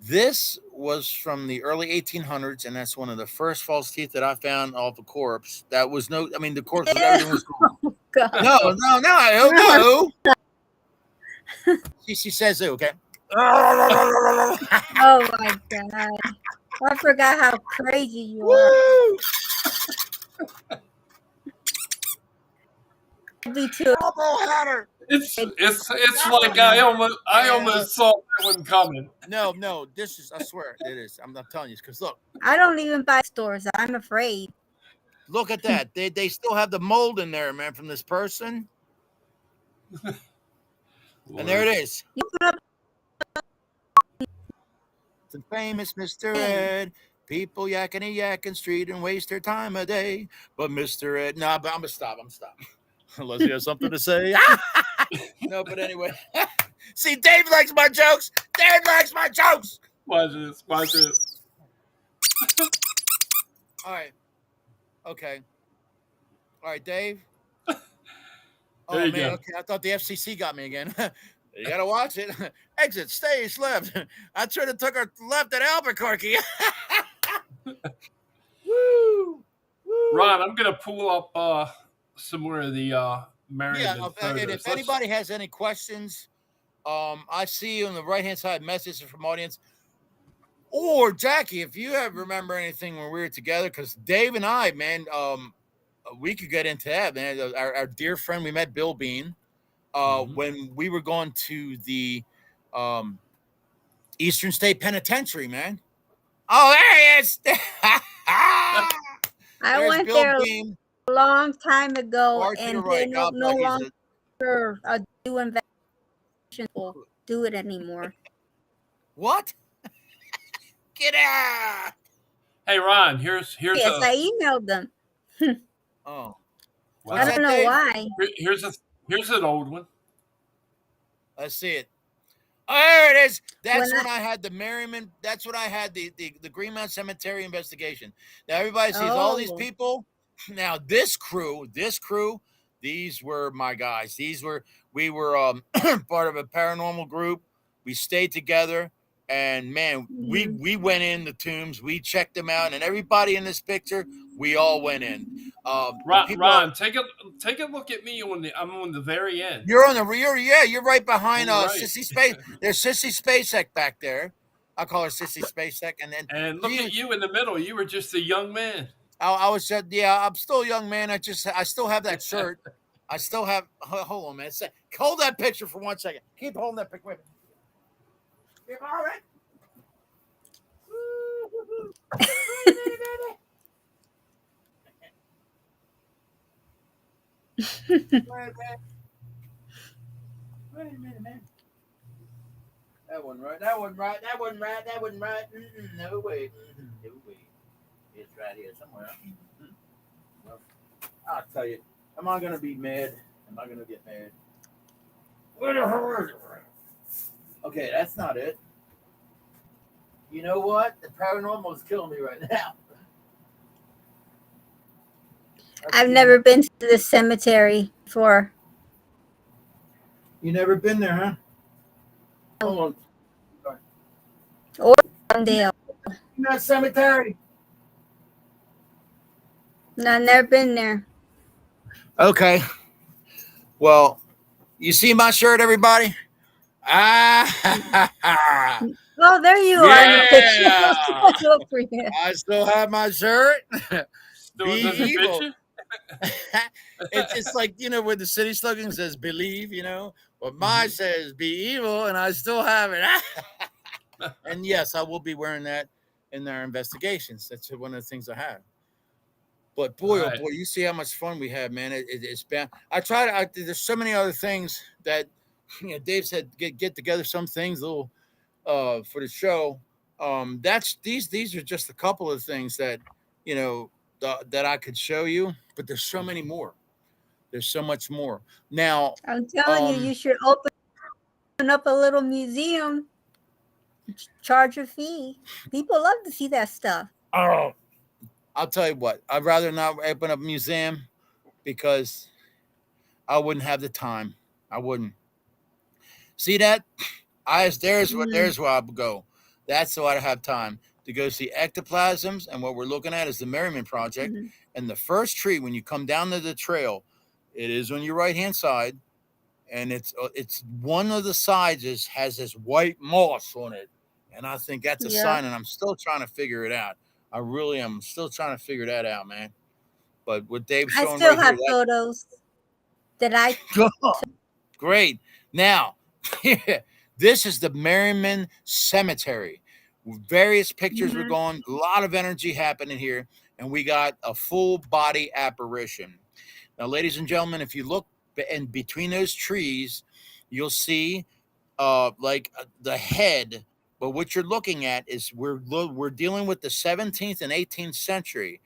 This was from the early 1800s, and that's one of the first false teeth that I found off a corpse. That was the corpse was everything was cool. Oh, God. No. She says it, okay? Oh my God. I forgot how crazy you are. Woo! Me too. Elbow hatter. It's like I almost saw that one coming. No, this is, I swear it is. I'm not telling you, because look. I don't even buy stores. I'm afraid. Look at that. They still have the mold in there, man, from this person. And there it is. The famous Mr. Ed. People yakking street and waste their time a day. But Mr. Ed, but I'm gonna stop. Unless you have something to say. No, but anyway. See, Dave likes my jokes. Watch this. All right. Okay. All right, Dave. There Oh, you man. go. Okay. I thought the FCC got me again. You got to watch it. Exit, stage left. I should have took a left at Albuquerque. Woo! Ron, I'm going to pull up some more of the Merriman And photos. if anybody has any questions, I see on the right-hand side messages from audience. Or Jackie, if you remember anything when we were together, because Dave and I, man, we could get into that, man. Our dear friend, we met Bill Bean when we were going to the Eastern State Penitentiary, man. Oh, there he is. I went Bill there Bean. a long time ago, Far to and the right. they no God, longer do investigations or do it anymore. What? Get out! Hey, Ron, here's Yes, I emailed them. Oh, wow. I don't know Dave? why. Here's an old one. Let's see it. Oh, there it is. That's When when I had the Merriman. That's when I had the Greenmount Cemetery investigation. Now everybody sees all these Oh. people. Now this crew, these were my guys. We were part of a paranormal group. We stayed together, and man, we went in the tombs. We checked them out, and everybody in this picture, we all went in. Ron, take a look at me I'm on the very end. You're on the rear, you're right behind Right. Sissy Space. There's Sissy Spacek back there. I call her Sissy Spacek, And look at you in the middle. You were just a young man. I was said, yeah, I'm still a young man. I still have that shirt. I still have. Hold on, man. Hold that picture for 1 second. Keep holding that picture. Wait. All right. Wait a minute, man. That wasn't right. No way. It's right here somewhere. Well, I'll tell you. Am I going to be mad? Am I going to get mad? Where the hell is it? Okay, that's not it. You know what? The paranormal is killing me right now. I've never been to the cemetery before. You never been there, huh? Hold on. Or Glendale. In that cemetery. No, I've never been there. Okay. Well, you see my shirt, everybody? Ah, Oh, there you are in the picture. I still have my shirt. Doing Be does it fit evil. you? It's like, where the city slogan says believe, but mine says be evil, and I still have it. And yes, I will be wearing that in our investigations. That's one of the things I have. But boy, oh Right. boy, you see how much fun we have, man. It's been. I try to. There's so many other things that Dave said get together some things little for the show. That's these are just a couple of things that you know that I could show you, but there's so many more. There's so much more. Now, I'm telling you, you should open up a little museum, charge a fee. People love to see that stuff. oh, I'll tell you what. I'd rather not open up a museum because I wouldn't have the time. I wouldn't see that. There's where I would go. That's why I have time to go see ectoplasms. And what we're looking at is the Merriman Project. Mm-hmm. And the first tree, when you come down to the trail, it is on your right hand side, and it's one of the sides has this white moss on it, and I think that's a Yeah. sign. And I'm still trying to figure it out. I really am still trying to figure that out, man. But what Dave's I showing still right here, have photos that I great. Now, this is the Merriman Cemetery. Various pictures were going, a lot of energy happening here, and we got a full body apparition. Now, ladies and gentlemen, if you look in between those trees, you'll see the head. But what you're looking at is we're dealing with the 17th and 18th century.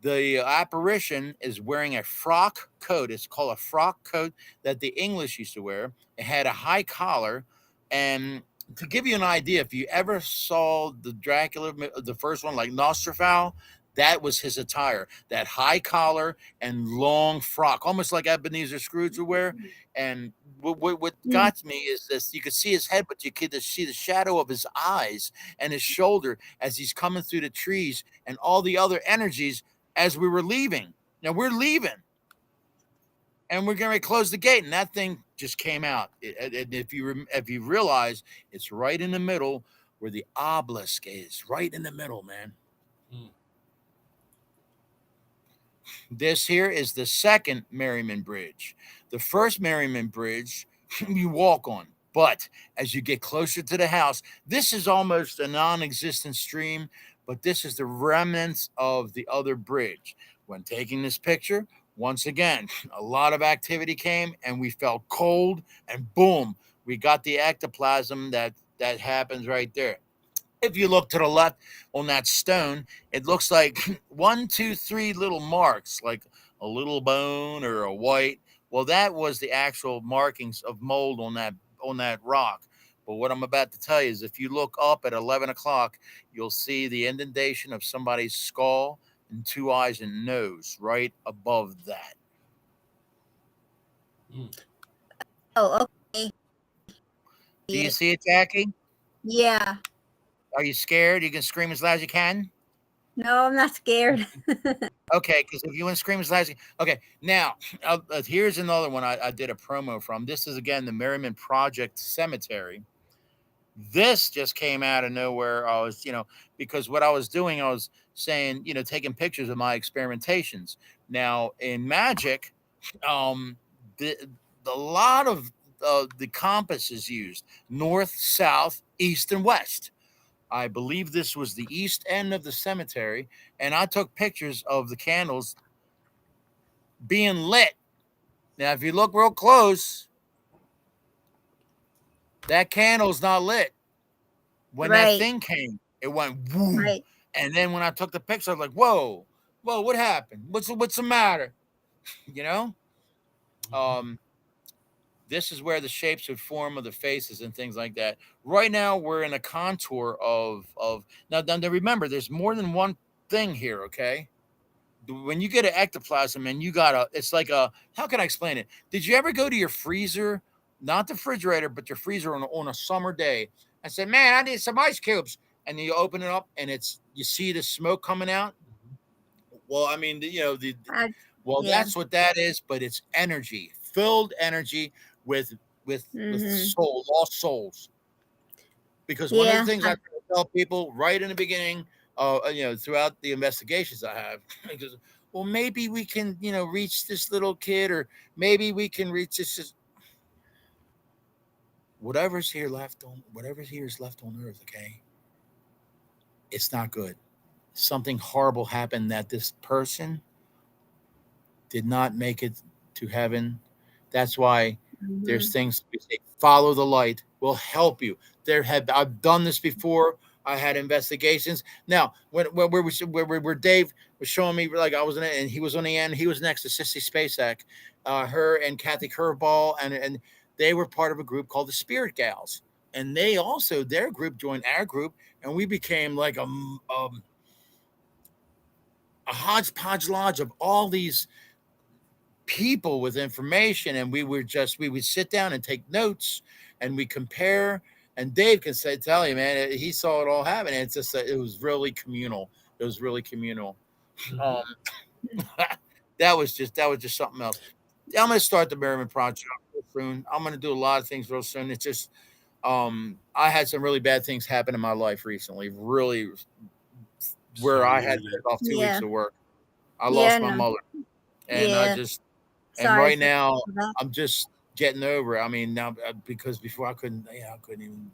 The apparition is wearing a frock coat. It's called a frock coat that the English used to wear. It had a high collar. And to give you an idea, if you ever saw the Dracula, the first one, like Nostrafal, that was his attire. That high collar and long frock, almost like Ebenezer Scrooge would wear. And what got me is this: you could see his head, but you could see the shadow of his eyes and his shoulder as he's coming through the trees, and all the other energies as we were leaving. Now we're leaving, and we're going to close the gate, and that thing just came out. If you realize, it's right in the middle where the obelisk is, right in the middle, man. This here is the second Merriman Bridge. The first Merriman Bridge you walk on, but as you get closer to the house, this is almost a non-existent stream, but this is the remnants of the other bridge. When taking this picture, once again, a lot of activity came, and we felt cold, and boom, we got the ectoplasm that happens right there. If you look to the left on that stone, it looks like 1, 2, 3 little marks, like a little bone or a white. Well, that was the actual markings of mold on that rock. But what I'm about to tell you is, if you look up at 11 o'clock, you'll see the indentation of somebody's skull and 2 eyes and nose right above that. Oh, okay. Do you see it, Jackie? Yeah. Are you scared? You can scream as loud as you can. No, I'm not scared. Okay, because if you want to scream as loud as you okay. Now, here's another one I did a promo from. This is, again, the Merriman Project Cemetery. This just came out of nowhere. I was, because what I was doing, I was saying, taking pictures of my experimentations. Now, in magic, the lot of the compass is used: north, south, east, and west. I believe this was the east end of the cemetery, and I took pictures of the candles being lit. Now, if you look real close, that candle's not lit. When that thing came, it went woo. Right. And then when I took the picture, I was like, whoa, what happened? What's the matter? This is where the shapes would form of the faces and things like that. Right now, we're in a contour of now remember, there's more than one thing here, okay? When you get an ectoplasm, and it's like how can I explain it? Did you ever go to your freezer, not the refrigerator, but your freezer on a summer day, and say, man, I need some ice cubes, and then you open it up, and you see the smoke coming out? Well, I mean, that's what that is, but it's energy, filled energy with lost souls. Because one of the things I tell people right in the beginning, throughout the investigations I have, because well, maybe we can, reach this little kid, or maybe we can reach this. Whatever's here is left on earth. Okay, it's not good. Something horrible happened that this person did not make it to heaven. That's why there's Mhm. things we say, follow the light will help you. I've done this before. I had investigations. Now, where Dave was showing me, like I was in it, and he was on the end. He was next to Sissy Spacek, her and Kathy Curveball, and they were part of a group called the Spirit Gals, and they also their group joined our group, and we became like a hodgepodge lodge of all these people with information, and we would sit down and take notes, and we compare, and Dave can tell you, man, he saw it all happen, and it was really communal. It was really communal. Mhm. um that was just something else. I'm going to start the Merriman Project real soon. I'm going to do a lot of things real soon. It's just I had some really bad things happen in my life recently, really, where Sorry I to had hear to that. take off 2 weeks Yeah. of work. I Yeah. lost my No. mother, and Yeah. and Sorry right for now that. I'm just getting over it. I mean, now because before I couldn't even.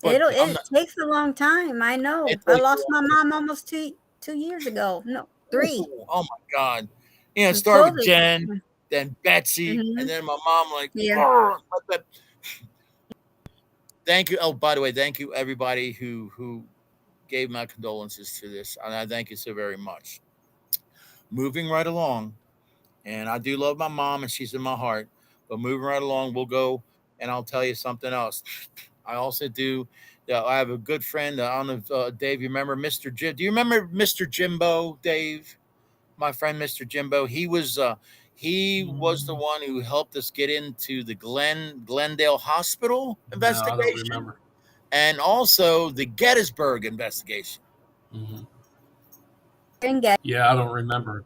But I'm It not. takes a long time. I It know. I takes a lost long my time. mom almost 2 years ago. No, Ooh, 3. oh my God! It With started with COVID. Jen, then Betsy, and Mm-hmm. then my mom. Like, Yeah. thank you. Oh, by the way, thank you everybody who gave my condolences to this, and I thank you so very much. Moving right along, and I do love my mom, and she's in my heart. But moving right along, we'll go, and I'll tell you something else. I also do. I have a good friend. I don't know if Dave, you remember Mr. Jim? Do you remember Mr. Jimbo, Dave? My friend Mr. Jimbo. He was the Mm, one who helped us get into the Glendale Hospital no, I don't investigation, remember. and also the Gettysburg investigation. Hmm. Didn't get. Yeah, I don't remember.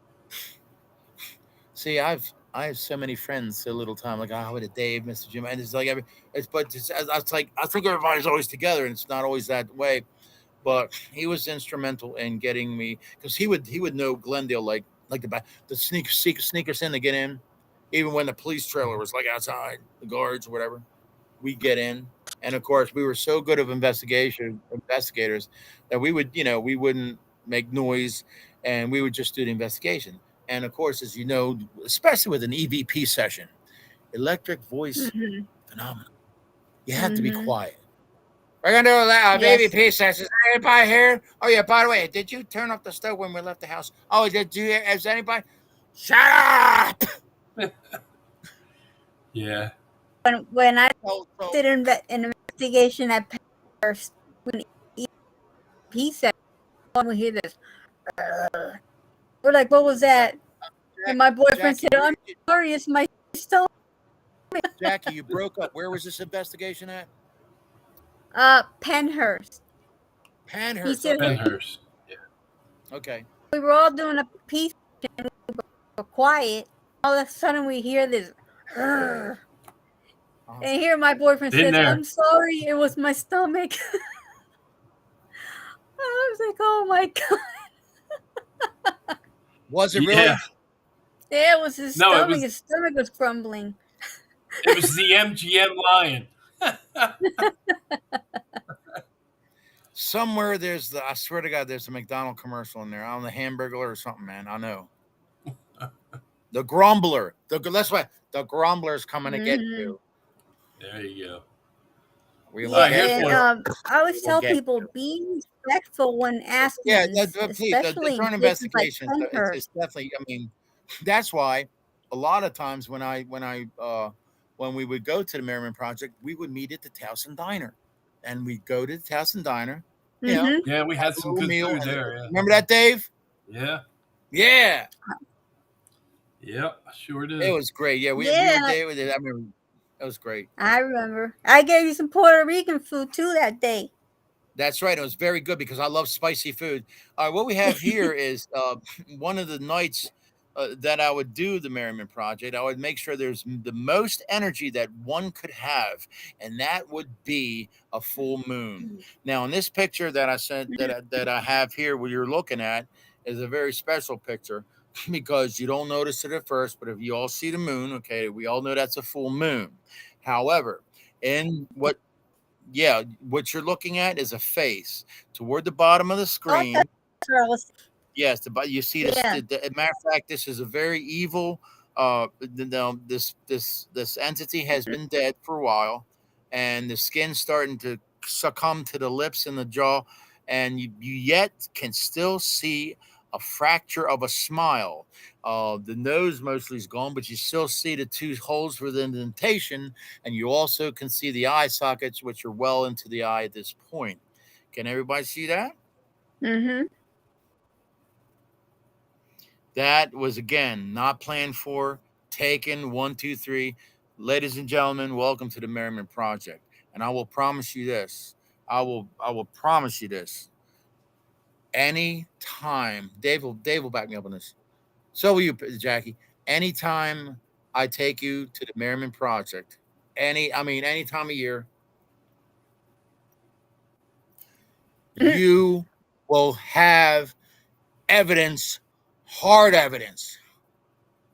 See, I have so many friends so little time. Like I with Dave, Mr. Jimbo, and it's like it's like I think everybody's always together, and it's not always that way. But he was instrumental in getting me, because he would know Glendale like the back, the sneak us in to get in, even when the police trailer was like outside, the guards or whatever. We get in, and of course we were so good of investigators that we wouldn't make noise, and we would just do the investigation. And of course, as you know, especially with an EVP session, electric voice Mm-hmm. phenomenon, you have to be Mm-hmm. quiet. We're gonna do a Yes. VVP session. Is anybody here? Oh yeah. By the way, did you turn off the stove when we left the house? Oh, did you? Is anybody? Shut up! Yeah. When I So did an investigation at first, when he said, "We hear this," we're like, "What was that?" And my boyfriend Jackie, said, "I'm sorry, it's my stomach." Jackie, you broke up. Where was this investigation at? Penhurst. He Panhurst. said Okay, Benhurst. Yeah. okay. we were all doing a piece, were quiet. All of a sudden, we hear this, and Uh-huh. here my boyfriend Been says, there. "I'm sorry, it was my stomach." I was like, "Oh my god!" Was it Yeah. really? Yeah, it was his No, it stomach. was His stomach was crumbling. the MGM lion. Somewhere there's the. I swear to God, there's a McDonald commercial in there. On the Hamburglar or something, man. I know. The Grumbler. That's why the Grumbler's coming to get Hmm. you. There you go. We All will Yeah, right, get here's and you. one. I We always will tell get people you. be respectful when Yeah, asking, please, especially in during places like investigations, Penhurst. it's definitely. I mean, that's why a lot of times when we would go to the Merriman Project, we would meet at the Towson Diner, and we'd go to the Towson Diner, Hmm. Yeah, we have had a some little good meal, food and there. Yeah. remember that, Dave? Yeah. Yeah, Yeah. Sure it did. was great. Yeah, we were Yeah, Dave. I mean, it was great. I remember. I gave you some Puerto Rican food too that day. That's right. It was very good because I love spicy food. All right, what we have here is one of the nights that I would do the Merriman Project. I would make sure there's the most energy that one could have, and that would be a full moon. Now, in this picture that I sent that I have here, what you're looking at, is a very special picture. because you don't notice it at first, but if you all see the moon, okay, we all know that's a full moon. However, in what what you're looking at is a face toward the bottom of the Oh, screen. that's what I was. Yes, you see this. Yeah. Matter of fact, this is a very evil. This entity has been dead for a while, and the skin's starting to succumb to the lips and the jaw, and you yet can still see a fracture of a smile. The nose mostly is gone, but you still see the two holes for the indentation, and you also can see the eye sockets, which are well into the eye at this point. Can everybody see that? Mm-hmm. That was again not planned for. Taken 1, 2, 3. Ladies and gentlemen, welcome to the Merriman Project. And I will promise you this. I will promise you this. Any time, Dave will back me up on this. So will you, Jackie. Anytime I take you to the Merriman Project, any time of year, you will have evidence, hard evidence.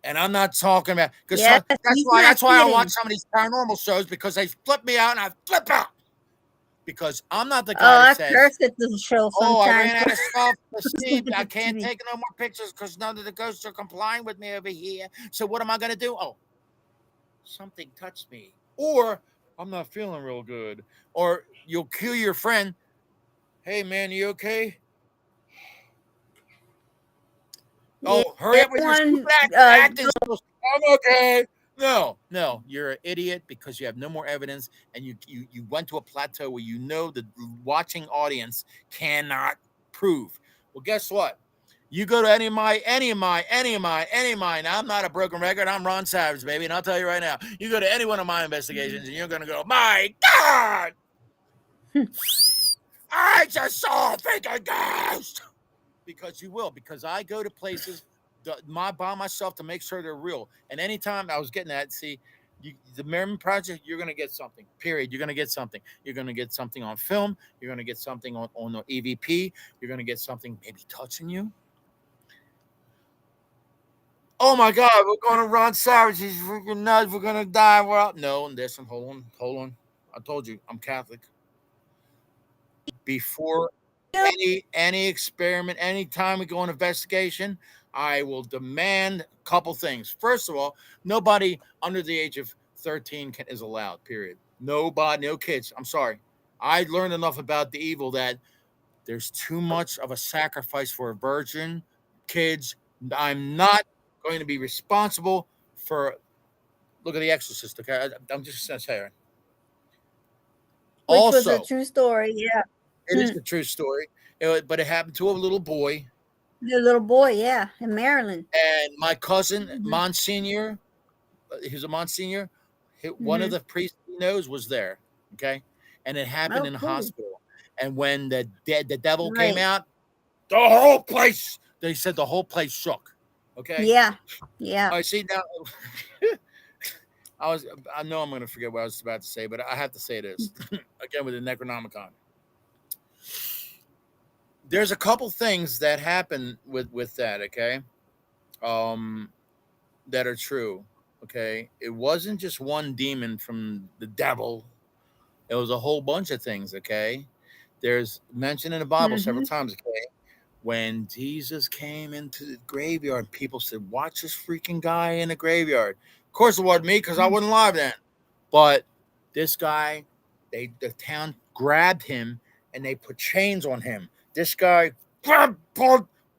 And I'm not talking about because Yes, that's why I kidding. watch some of these paranormal shows, because they flip me out and I flip out. Because I'm not the Oh, guy I that says, curse at the show "Oh, I sometimes. ran out of stuff to see. I Stupid can't TV. take no more pictures because none of the ghosts are complying with me over here. So what am I gonna do? Oh, something touched me, or I'm not feeling real good, or you'll kill your friend. Hey man, you okay? Yeah, Oh, hurry up with your one. stupid acting skills. I'm okay. No, you're an idiot because you have no more evidence, and you went to a plateau where you know the watching audience cannot prove. Well, guess what? You go to any of my. Now, I'm not a broken record. I'm Ron Savage, baby, and I'll tell you right now. You go to any one of my investigations, and you're gonna go, my God, I just saw a freaking ghost. Because you will, because I go to places by myself to make sure they're real. And anytime I was getting that, see, the Merriman Project, you're going to get something, period. You're going to get something. You're going to get something on film. You're going to get something on the EVP. You're going to get something maybe touching you. Oh my God, we're going to Ron Savage. He's freaking nuts. We're going to die. Well, no, listen, hold on. I told you, I'm Catholic. Before any experiment, anytime we go on investigation, I will demand a couple things. First of all, nobody under the age of 13 is allowed, period. Nobody, no kids. I'm sorry. I learned enough about the evil that there's too much of a sacrifice for a virgin. Kids, I'm not going to be responsible for. Look at The Exorcist, okay? I'm just going to say it. Which was a Also, true story. Yeah. it is a true story, but it happened to a little boy. The little boy, yeah, in Maryland. And my cousin, Mhm. Monsignor, he's a Monsignor. One of Mhm. the priests he knows was there. Okay. And it happened Oh, in a cool. hospital. And when the devil came Right. out, the whole place, they said the whole place shook. Okay. Yeah. Yeah. I see now. I know I'm going to forget what I was about to say, but I have to say this again with the Necronomicon. There's a couple things that happen with that. Okay. That are true. Okay. It wasn't just one demon from the devil. It was a whole bunch of things. Okay. There's mentioned in the Bible several Mhm. times. Okay. When Jesus came into the graveyard, people said, watch this freaking guy in the graveyard. Of course it wasn't me because I wasn't alive then. But this guy, the town grabbed him and they put chains on him. This guy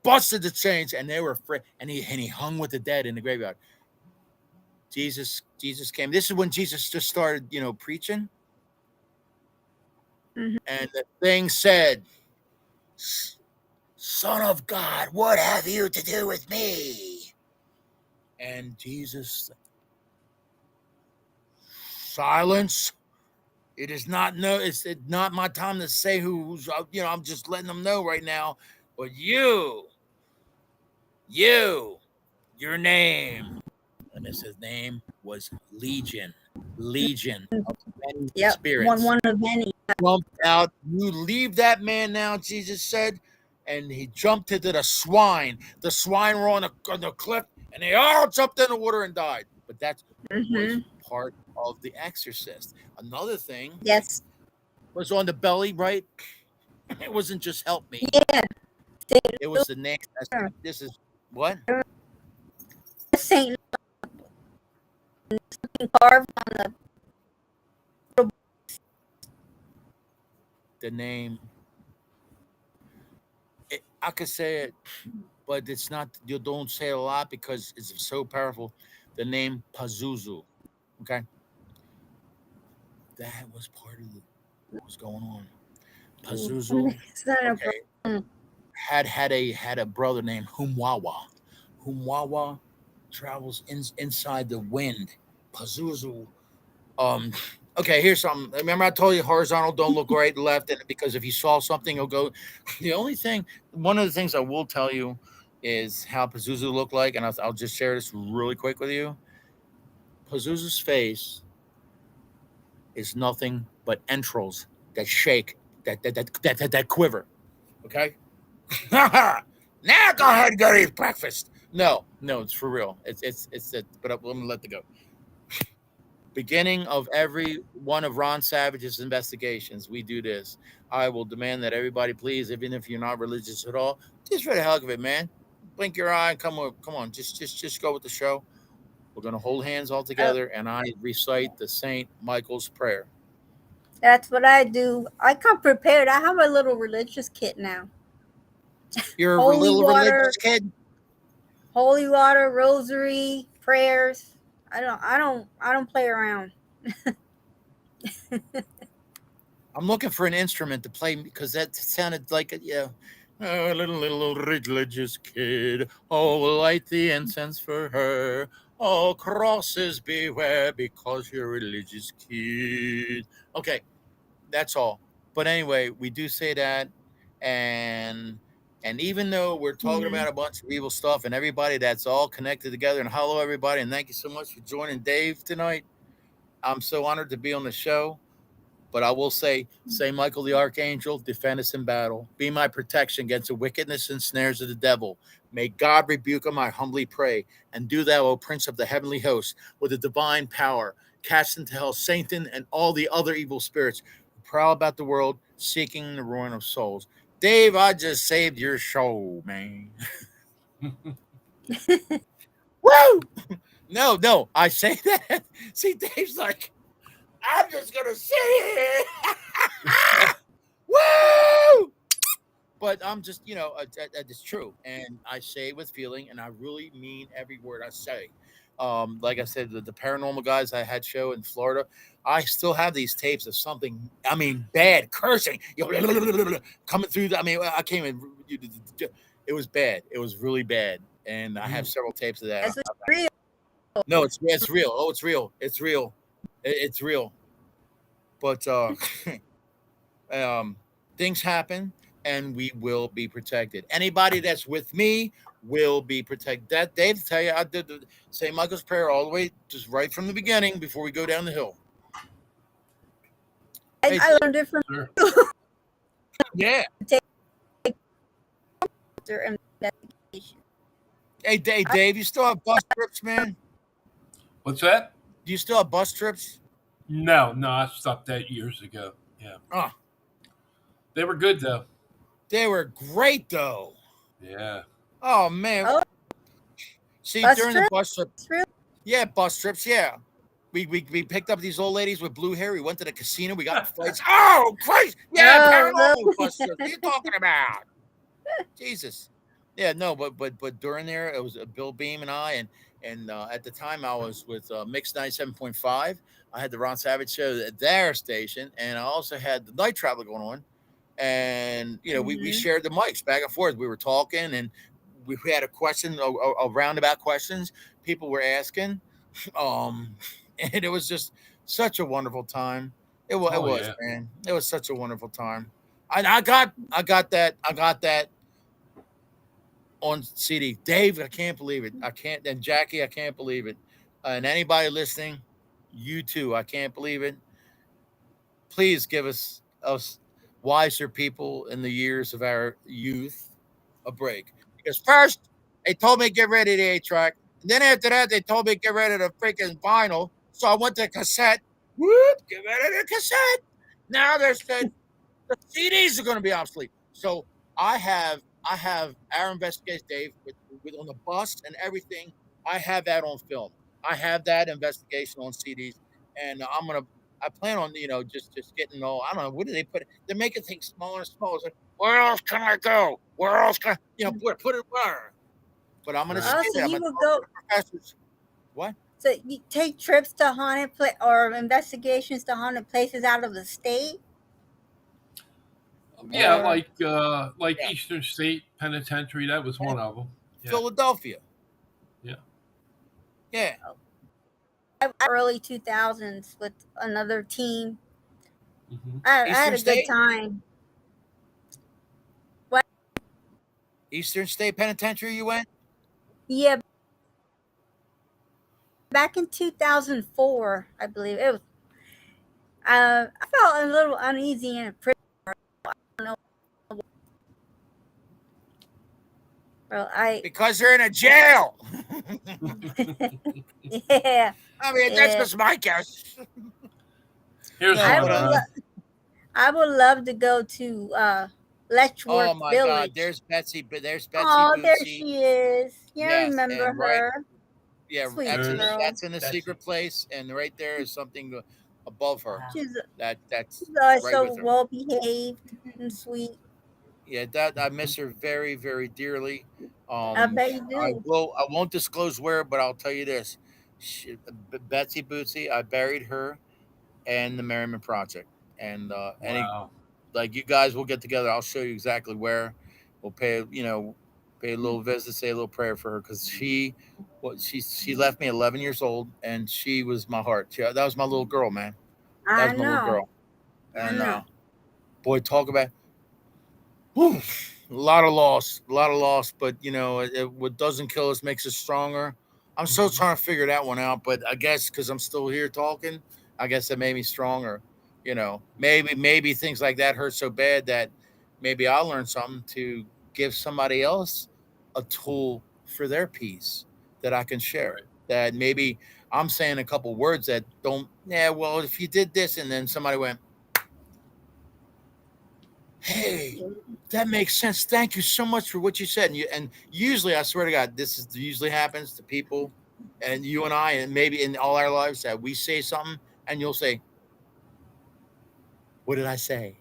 busted the chains and they were afraid. And he hung with the dead in the graveyard. Jesus came. This is when Jesus just started, preaching. Mhm. And the thing said, Son of God, what have you to do with me? And Jesus, silence. It is not it's not my time to say who's, I'm just letting them know right now. But your name. And his name was Legion. Legion of many Yep. spirits. One of many. Jumped out. You leave that man now, Jesus said, and he jumped into the swine. The swine were on the cliff, and they all jumped in the water and died. But that was part of The Exorcist. Another thing Yes. was on the belly, right? It wasn't just help me. Yeah. It was the name. This is what? Saint carved on The name. I could say it, but it's not. You don't say it a lot because it's so powerful. The name Pazuzu. Okay, that was part of what was going on. Pazuzu. Okay, had a brother named Humwawa. Humwawa travels inside the wind. Pazuzu. Okay, here's something. Remember, I told you horizontal don't look right, left, and because if you saw something, it'll go. One of the things I will tell you is how Pazuzu looked like, and I'll just share this really quick with you. Pazuzu's face is nothing but entrails that shake, that quiver. Okay. Now go ahead and go eat breakfast. No, it's for real. But I'm gonna let it go. Beginning of every one of Ron Savage's investigations, we do this. I will demand that everybody, please, even if you're not religious at all, just for the hell of it, man, blink your eye and come on, just go with the show. We're gonna hold hands all together, and I recite the Saint Michael's prayer. That's what I do. I come prepared. I have a little religious kit now. You're a little religious kid. Holy water, rosary, prayers. I don't play around. I'm looking for an instrument to play because that sounded like a little religious kid. Oh, light the incense for her. Oh, crosses beware because you're a religious kid. Okay, that's all. But anyway, we do say that, and even though we're talking about a bunch of evil stuff and everybody that's all connected together, and hello everybody, and thank you so much for joining Dave tonight. I'm so honored to be on the show. But I will say, Saint Michael the Archangel, defend us in battle. Be my protection against the wickedness and snares of the devil. May God rebuke him, I humbly pray. And do thou, O Prince of the heavenly host, with a divine power, cast into hell Satan and all the other evil spirits who prowl about the world, seeking the ruin of souls. Dave, I just saved your show, man. Woo! No, I say that. See, Dave's like, I'm just gonna say it. Woo! But I'm just, it's true, and I say it with feeling, and I really mean every word I say. Like I said, the paranormal guys I had show in Florida, I still have these tapes of something. I mean, bad cursing, coming through. I mean, I can't even. It was bad. It was really bad, and I have several tapes of that. It's real. No, it's real. Oh, it's real. It's real. It's real. But things happen, and we will be protected. Anybody that's with me will be protected. That Dave, tell you, I did the St. Michael's prayer all the way, just right from the beginning before we go down the hill. I learned it from yeah. Hey, Dave, you still have bus trips, man? What's that? Do you still have bus trips? No, I stopped that years ago. Yeah. Oh. They were good, though. They were great, though. Yeah. Oh, man. Oh. See, during the bus trip. Yeah, bus trips, yeah. We picked up these old ladies with blue hair. We went to the casino. We got in fights. Oh, Christ. Yeah, paranormal bus trips. What are you talking about? Jesus. Yeah, no, but during there, it was Bill Beam and I, and at the time I was with Mix 97.5. I had the Ron Savage show at their station, and I also had the Night Traveler going on. And, we shared the mics back and forth. We were talking, and we had a question, a roundabout questions people were asking. And it was just such a wonderful time. It was, man. It was such a wonderful time. I got that on CD. Dave, I can't believe it. I can't. And Jackie, I can't believe it. And anybody listening, you too, I can't believe it. Please give us wiser people in the years of our youth. a break. Because first they told me to get rid of the 8-track, and then after that they told me to get rid of the freaking vinyl. So I went to cassette. Whoop, get rid of the cassette. Now they said the CDs are going to be obsolete. So I have our investigation, Dave, with on the bus and everything. I have that on film. I have that investigation on CDs, and I plan on just getting all. I don't know what do they put. They're making things smaller and smaller. It's like, where else can I go? Where else can put it where? But I'm gonna Right. skip Oh, so it. I'm you gonna would talk to go. the professors. What? So you take trips to haunted or investigations to haunted places out of the state, Yeah, or like Yeah, Eastern State Penitentiary. That was yeah. one of them. Yeah, Philadelphia. yeah. Yeah. early 2000s with another team. Hmm. I had Eastern a good State. time. Well, Eastern State Penitentiary. You went. yeah, back in 2004, I believe it was. I felt a little uneasy in a prison. I don't know. Well, Because they're in a jail. yeah, I mean, that's yeah. just my guess. Here's No, I one. but would. I would love to go to oh Letchworth my God, Village. there's Betsy, but there's Betsy Oh, there Bootsy. she is. Yeah, I Yes, remember and right, her. yeah, Sweet that's in the girl. There's that's in the Betsy. secret place, and right there is something above her. She's That's she's always right so with her. well behaved and sweet. Yeah, that I miss her very, very dearly. I bet you I do. will. I won't disclose where, but I'll tell you this: Betsy Bootsy. I buried her and the Merriman Project, and any Wow. like you guys will get together. I'll show you exactly where. We'll pay a little visit, say a little prayer for her because she left me 11 years old, and she was my heart. That was my little girl, man. That I was my little know. girl. I And know. boy, talk about whew, a lot of loss. But what doesn't kill us makes us stronger. I'm still Mhm. trying to figure that one out, but I guess because I'm still here talking, I guess that made me stronger. Maybe things like that hurt so bad that maybe I'll learn something to give somebody else a tool for their peace that I can share. Right. That maybe I'm saying a couple words that don't. Yeah, well, if you did this, and then somebody went, "Hey, that makes sense. Thank you so much for what you said." And usually, I swear to God, usually happens to people, and you and I, and maybe in all our lives, that we say something, and you'll say, "What did I say?"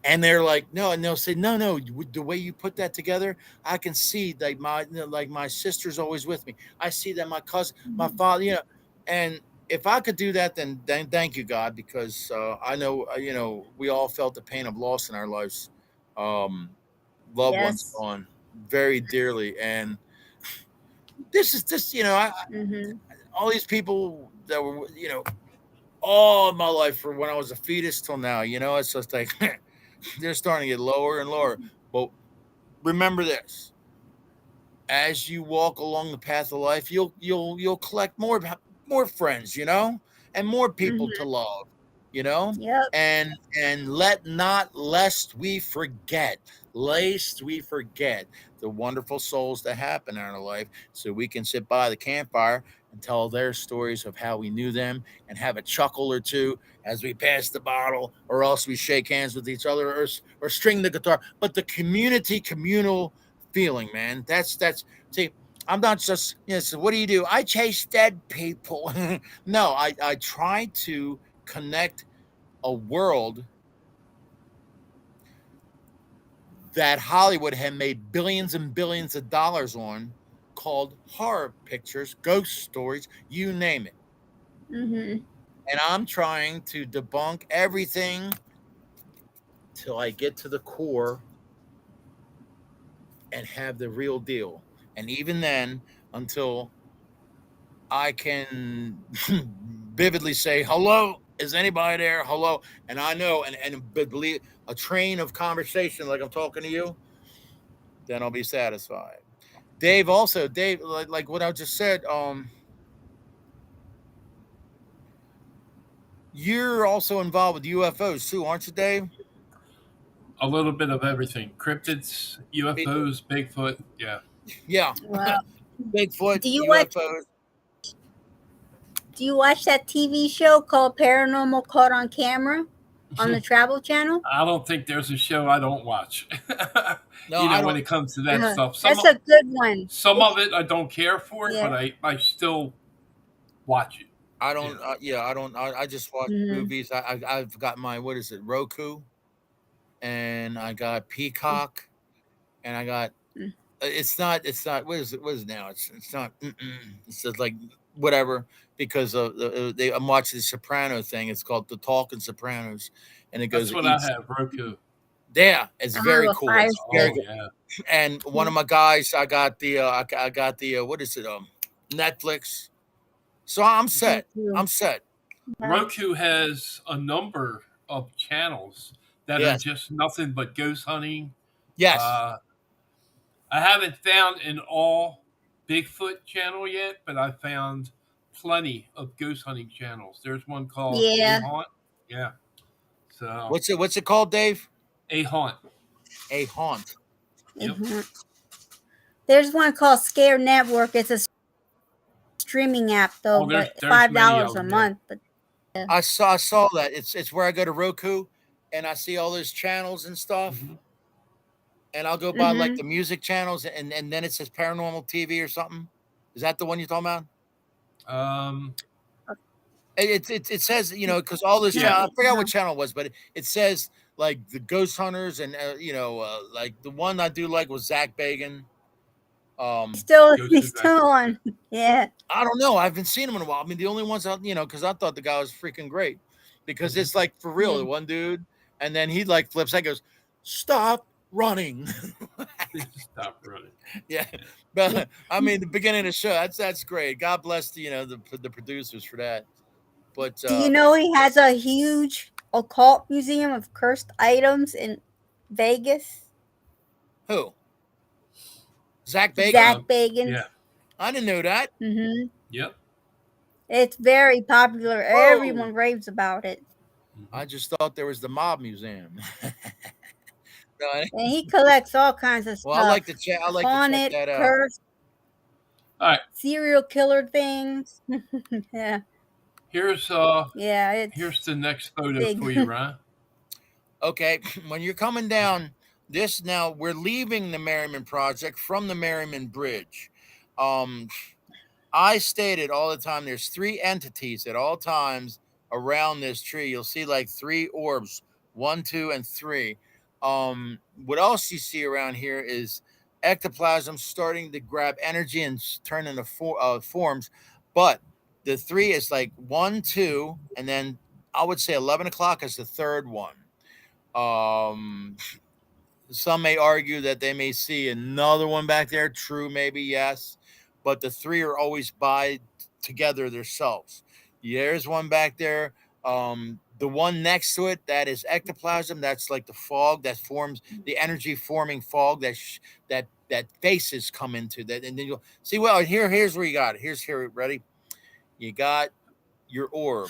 And they're like, "No," and they'll say, "No, no. The way you put that together, I can see like my sister's always with me. I see that my cousin, my father, and." If I could do that, then thank you, God, because I know we all felt the pain of loss in our lives. Um, Loved ones Yes. gone very dearly, and this Mm-hmm. all these people that were all my life from when I was a fetus till now, it's just like they're starting to get lower and lower. But remember this: as you walk along the path of life, you'll collect more friends, and more people to Mm-hmm. love, you know, Yep. and let not lest we forget the wonderful souls that happen in our life, so we can sit by the campfire and tell their stories of how we knew them and have a chuckle or two as we pass the bottle, or else we shake hands with each other or string the guitar. But the communal feeling, man. That's see, I'm not just so what do you do? I chase dead people. No, I try to connect a world that Hollywood had made billions and billions of dollars on, called horror pictures, ghost stories, you name it. Mm-hmm. And I'm trying to debunk everything till I get to the core and have the real deal. And even then, until I can vividly say, "Hello, is anybody there? Hello." And I know, and believe a train of conversation like I'm talking to you, then I'll be satisfied. Dave, like what I just said, you're also involved with UFOs too, aren't you, Dave? A little bit of everything: cryptids, UFOs, Bigfoot. Yeah. Yeah, Well, Bigfoot, do you watch? UFOs. Do you watch that TV show called Paranormal Caught on Camera on the Travel Channel? I don't think there's a show I don't watch. No, I When don't. it comes to that stuff, That's a good one. some of it I don't care for it, but Yeah. I still watch it. I Yeah. don't. Yeah, I don't. I just watch Mhm. movies. I've got my, what is it, Roku, and I got Peacock, and I got. Mm. It's not. It's not. What is it? What is it now? It's not. It's just like whatever, because of I'm watching the Soprano thing. It's called The Talking Sopranos, and it That's goes what I each. have. Roku. Yeah, it's very Oh, a cool. fire It's very Oh good. yeah. And one of my guys, I got the. I got the. What is it? Netflix. So I'm set. I'm set. Roku has a number of channels that are Yes. just nothing but ghost hunting. Yes. Uh, I haven't found an all Bigfoot channel yet, but I found plenty of ghost hunting channels. There's one called A Yeah. Haunt. Yeah. So What's it called, Dave? A Haunt. A haunt. Yep. Mhm. There's one called Scare Network. It's a streaming app though, Oh, but there's many $5 of a them. Yeah. month. But I saw that. It's where I go to Roku and I see all those channels and stuff. Mhm. And I'll go by like the music channels, and then it says Paranormal TV or something. Is that the one you're talking about? Um, It says, because all those Yeah. channels, I forgot what channel it was, but it says like the Ghost Hunters, and like the one I do like was Zach Bagan. still, Ghost he's is still on. Yeah. I don't know. I haven't seen him in a while. I mean, the only ones out, because I thought the guy was freaking great, because it's like for real, the one dude, and then he like flips out, goes, "Stop running." Stop running. Yeah, but I mean, the beginning of the show, that's great. God bless the producers for that. But Do you know he has a huge occult museum of cursed items in Vegas? who? Zach Bacon? Zach Bagan. Yeah. I didn't know that. Mm-hmm. Yep. It's very popular. Whoa. Everyone raves about it. I just thought there was the mob museum. No, And he collects all kinds of well, stuff. I like to check. I like to Haunted, check that out. cursed, All right. serial killer things. Yeah. Here's It's here's the next photo big. for you, Ryan. Okay, when you're coming down this now, we're leaving the Merriman Project from the Merriman Bridge. I stated all the time there's three entities at all times around this tree. You'll see like three orbs, 1, 2, and 3. What else you see around here is ectoplasm starting to grab energy and turn into forms, but the 3 is like 1, 2, and then I would say 11 o'clock is the third one. Some may argue that they may see another one back there. True, maybe, yes. But the 3 are always by together themselves. There's one back there. The one next to it, that is ectoplasm. That's like the fog that forms, the energy forming fog that faces come into that. And then you'll see, well, here's where you got it. Here, ready? You got your orb.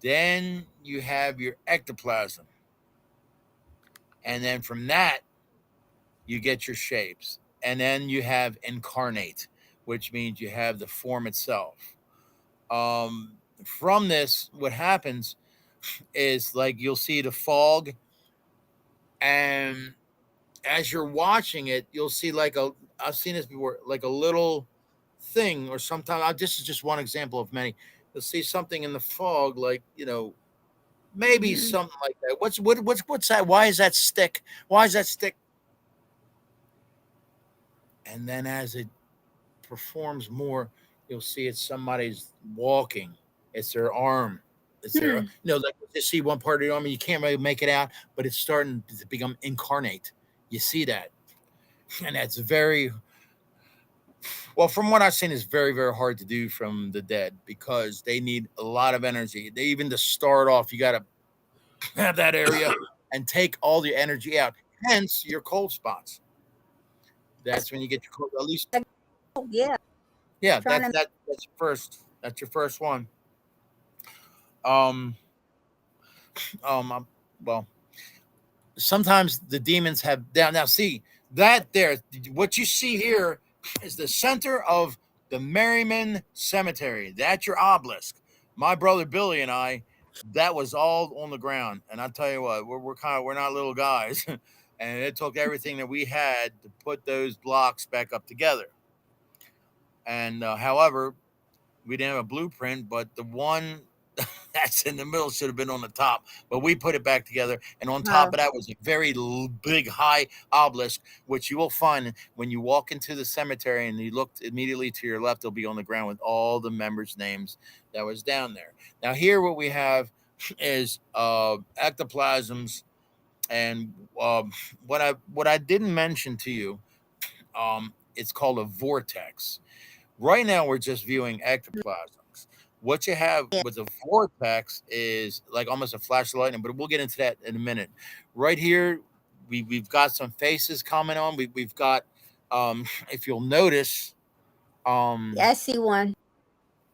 Then you have your ectoplasm. And then from that, you get your shapes. And then you have incarnate, which means you have the form itself. From this, what happens is like you'll see the fog, and as you're watching it, you'll see I've seen this before, like a little thing, or sometimes this is just one example of many. You'll see something in the fog, like maybe something like that. What's that? Why is that stick? Why is that stick? And then as it performs more, you'll see it's somebody's walking. It's their arm. It's their, like you see one part of the arm and you can't really make it out, but it's starting to become incarnate. You see that. And that's very, well, from what I've seen, it's very, very hard to do from the dead, because they need a lot of energy. They even to start off, you got to have that area and take all the energy out. Hence your cold spots. That's when you get your cold, at least. Yeah. Yeah, that's your first. That's your first one. Well, sometimes the demons have down. Now, see that there, what you see here is the center of the Merriman Cemetery. That's your obelisk. My brother Billy and I, that was all on the ground. And I tell you what, we're not little guys, and it took everything that we had to put those blocks back up together. And however, we didn't have a blueprint, but the one that's in the middle should have been on the top, but we put it back together. And on top Wow. of that was a very big, high obelisk, which you will find when you walk into the cemetery and you look immediately to your left. It'll be on the ground with all the members' names that was down there. Now, here what we have is ectoplasms, and what I didn't mention to you, it's called a vortex. Right now, we're just viewing ectoplasms. What you have Yeah. with a vortex is like almost a flash of lightning, but we'll get into that in a minute. Right here, we've got some faces coming on. We've got, if you'll notice, Yeah, I see one.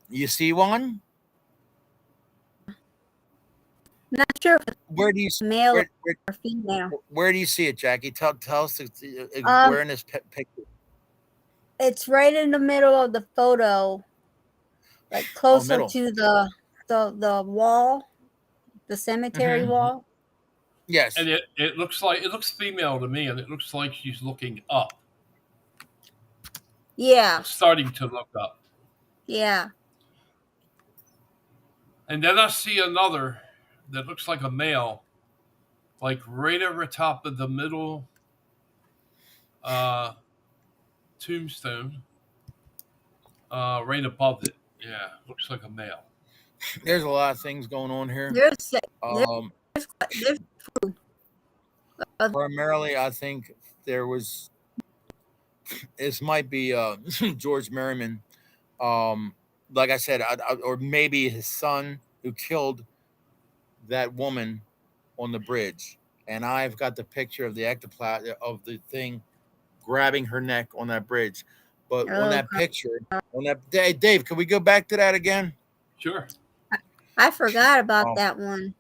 you see one. Not sure if Where do you it's male where or female. where do you see it, Jackie? Tell us Um, where in this picture. it's right in the middle of the photo, like Oh, closer middle. to the wall, the cemetery Hmm. wall. Yes. And it looks female to me, and it looks like she's looking up. Yeah, It's starting to look up. yeah. And then I see another that looks like a male, like right over top of the middle uh, tombstone, right above it. Yeah, looks like a male. There's a lot of things going on here. There's Um, there's primarily, I think there was. This might be George Merriman. Um, like I said, or maybe his son who killed that woman on the bridge. And I've got the picture of the ectoplasm of the thing grabbing her neck on that bridge. But on oh, that picture, on that day, Dave, can we go back to that again? Sure. I forgot about Oh, that one.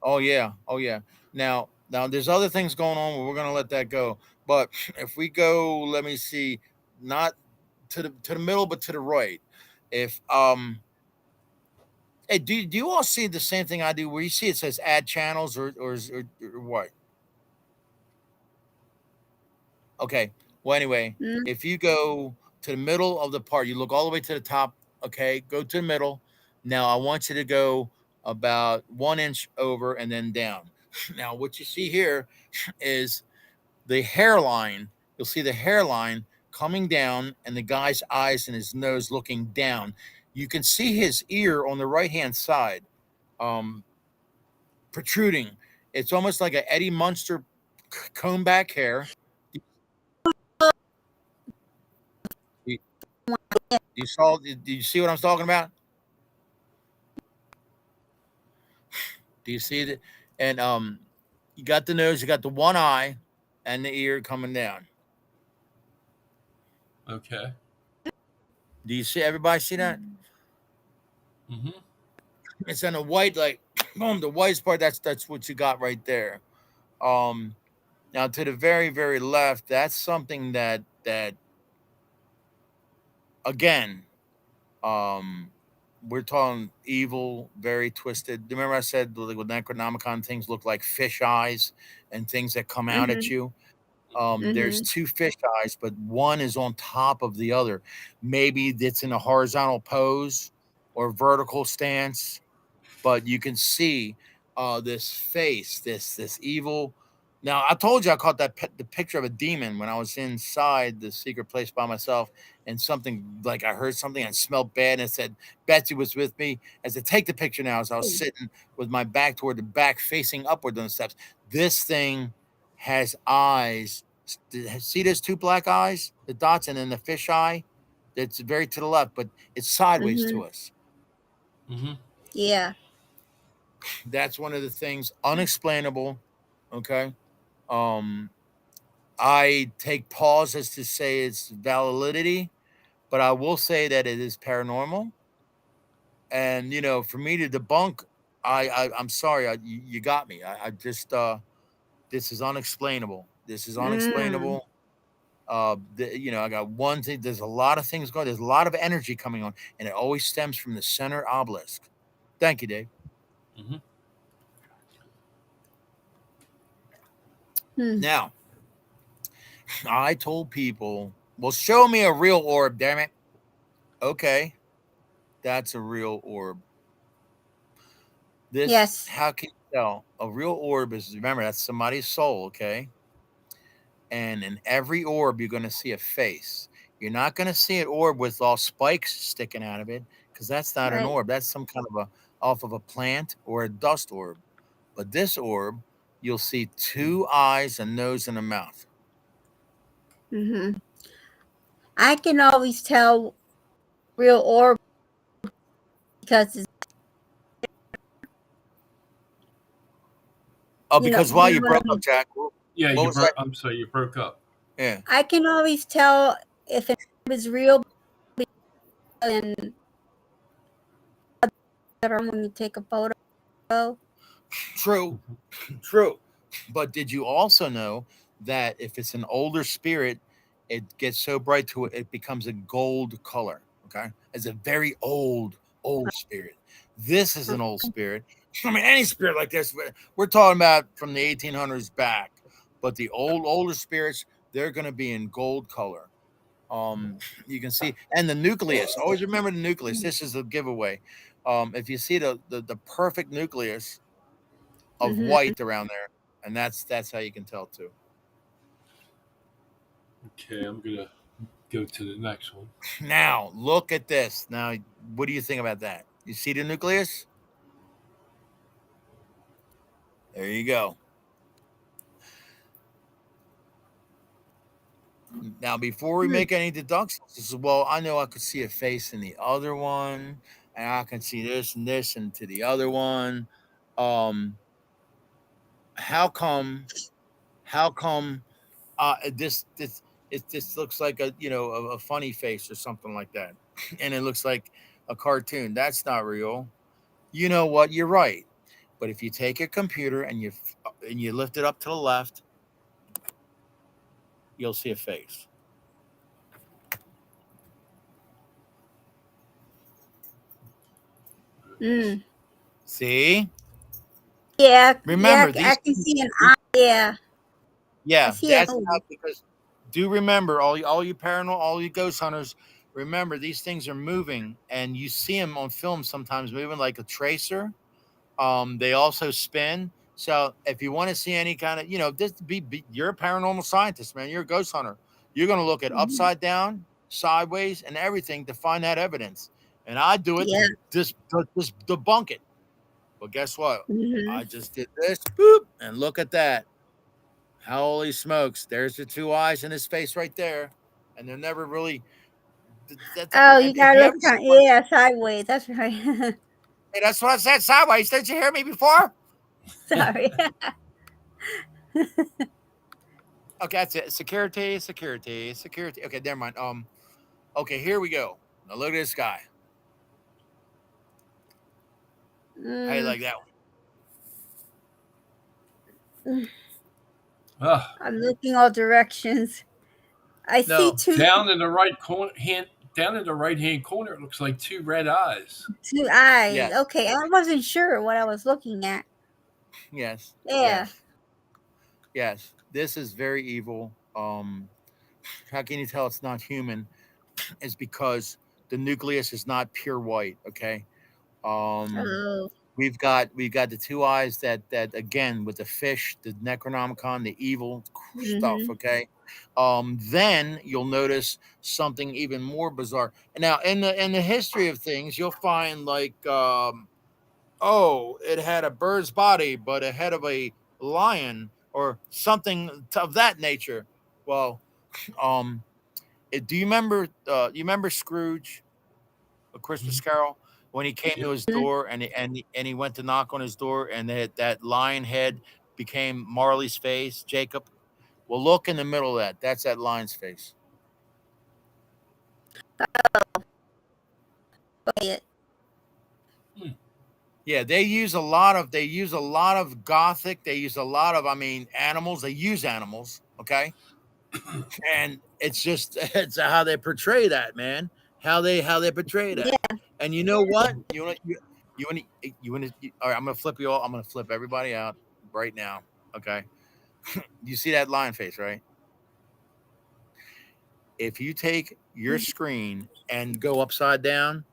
oh yeah, oh yeah. Now there's other things going on, but we're gonna let that go. But if we go, let me see, not to the middle, but to the right. If Hey, do you all see the same thing I do? Where you see it says add channels or what? Okay. Well, anyway, Mm, if you go to the middle of the part, you look all the way to the top. Okay, go to the middle. Now I want you to go about 1 inch over and then down. Now what you see here is the hairline. You'll see the hairline coming down and the guy's eyes and his nose looking down. You can see his ear on the right hand side, um, protruding. It's almost like a Eddie Munster comb back hair. You, you saw? Did you see what I'm talking about? Do you see that? And you got the nose, you got the one eye, and the ear coming down. Okay. Do you see? Everybody see that? Mm-hmm. It's on the white, like boom, the whitest part. That's what you got right there. Um, Now to the very, very left, that's something that again, um, we're talking evil, very twisted. Remember I said like with Necronomicon things look like fish eyes and things that come out at mhm, you. There's mhm. two fish eyes, but one is on top of the other. Maybe it's in a horizontal pose or vertical stance, but you can see this face, this evil. Now I told you I caught the picture of a demon when I was inside the secret place by myself, and something like I heard something and smelled bad, and it said Betsy was with me. As I take the picture now, as I was sitting with my back toward the back, facing upward on the steps, this thing has eyes. See those two black eyes, the dots, and then the fish eye. That's very to the left, but it's sideways to Mhm. us. Mm-hmm. Yeah. That's one of the things unexplainable. Okay. Um, I take pause as to say its validity, but I will say that it is paranormal. And for me to debunk, I'm sorry, you got me. I just This is unexplainable. This is Mm. unexplainable. I got one thing. There's a lot of things going. There's a lot of energy coming on, and it always stems from the center obelisk. Thank you, Dave. Mm-hmm. Hmm. Now, I told people, well, show me a real orb, damn it. Okay, that's a real orb. Yes. How can you tell? A real orb is, remember, that's somebody's soul, okay? And in every orb, you're going to see a face. You're not going to see an orb with all spikes sticking out of it because that's not an Right. orb. That's some kind of off of a plant or a dust orb. But this orb, you'll see two eyes, a nose, and a mouth. Hmm. I can always tell real orb because it's, Oh, because why you you know what I broke up, mean. Jack? Yeah, What you was that? broke. I'm sorry, you broke up. Yeah. I can always tell if an orb is real and when you take a photo. True. True. But did you also know that if it's an older spirit, it gets so bright to it, it becomes a gold color. Okay. It's a very old spirit. This is an old spirit. I mean, any spirit like this, we're talking about from the 1800s back. But the older spirits, they're going to be in gold color. You can see, and the nucleus. Always remember the nucleus. This is a giveaway. If you see the perfect nucleus of Hmm. white around there, and that's how you can tell too. Okay, I'm gonna go to the next one. Now look at this. Now, what do you think about that? You see the nucleus? There you go. Now, before we make any deductions, this is, well, I know I could see a face in the other one, and I can see this and to the other one. Um, how come? How come? This looks like a funny face or something like that, and it looks like a cartoon. That's not real. You know what? You're right. But if you take a computer and you lift it up to the left, you'll see a face. Mm. See? Yeah, yeah, Remember I these can things. see an eye. Yeah, I Yeah, see a that's how, nose. because do remember all you paranormal, all you ghost hunters. Remember these things are moving, and you see them on film sometimes moving like a tracer. They also spin. So if you want to see any kind of, you're a paranormal scientist, man. You're a ghost hunter. You're going to look at Mhm. upside down, sideways, and everything to find that evidence. And I do it Yeah. to debunk it. But guess what? Hmm. I just did this, boop, and look at that. Holy smokes! There's the two eyes in his face right there, and they're never really. That's Oh, you and if gotta you ever look see kind. one, Yeah, sideways. That's right. hey, that's what I said sideways. Did you hear me before? Sorry. Okay, that's it. Security. Okay, never mind. Okay, here we go. Now look at this guy. How you Mm, like that one? Ah, I'm looking all directions. I see No. down in the right corner, down in the right hand corner, it looks like two red eyes. two eyes. Yes. Okay, I wasn't sure what I was looking at. Yes. Yeah. Yes. Yes. This is very evil. How can you tell it's not human? Is because the nucleus is not pure white. Okay. Um, Oh. we've got the two eyes that again with the fish, the Necronomicon, the evil stuff. Hmm. Okay. Then you'll notice something even more bizarre. Now, in the history of things, you'll find like oh, it had a bird's body but a head of a lion or something of that nature. Well, um, do you remember? You remember Scrooge? A Christmas Mhm. Carol, when he came to Yep. his door and he went to knock on his door, and that lion head became Marley's face, Jacob. Well, look in the middle of that. That's that lion's face. It. Hmm. Yeah, they use a lot of gothic. They use a lot of, I mean, animals. They use animals. Okay, and it's just it's how they portray that, man. How they portray that. Yeah. And you know what? You want to. All right, I'm gonna flip you all. I'm gonna flip everybody out right now. Okay, you see that lion face, right? If you take your screen and go upside down,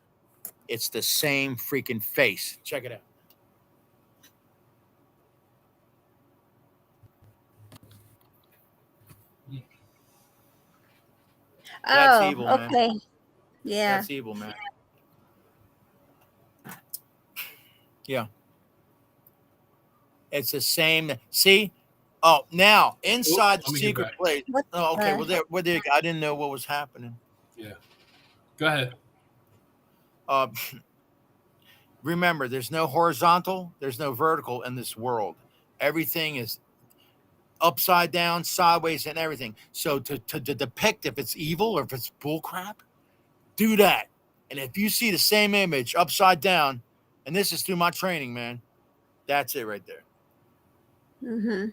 it's the same freaking face. Check it out. That's Oh, evil, man. okay. Yeah. That's evil, man. Yeah. It's the same. See? Oh, now Oh, inside the let me get secret back. place. What Oh, okay. the? Well, there. I didn't know what was happening. Yeah. Go ahead. Uh, remember, there's no horizontal, there's no vertical in this world. Everything is upside down, sideways, and everything. So to depict if it's evil or if it's bullcrap, do that. And if you see the same image upside down, and this is through my training, man, that's it right there. Mm-hmm.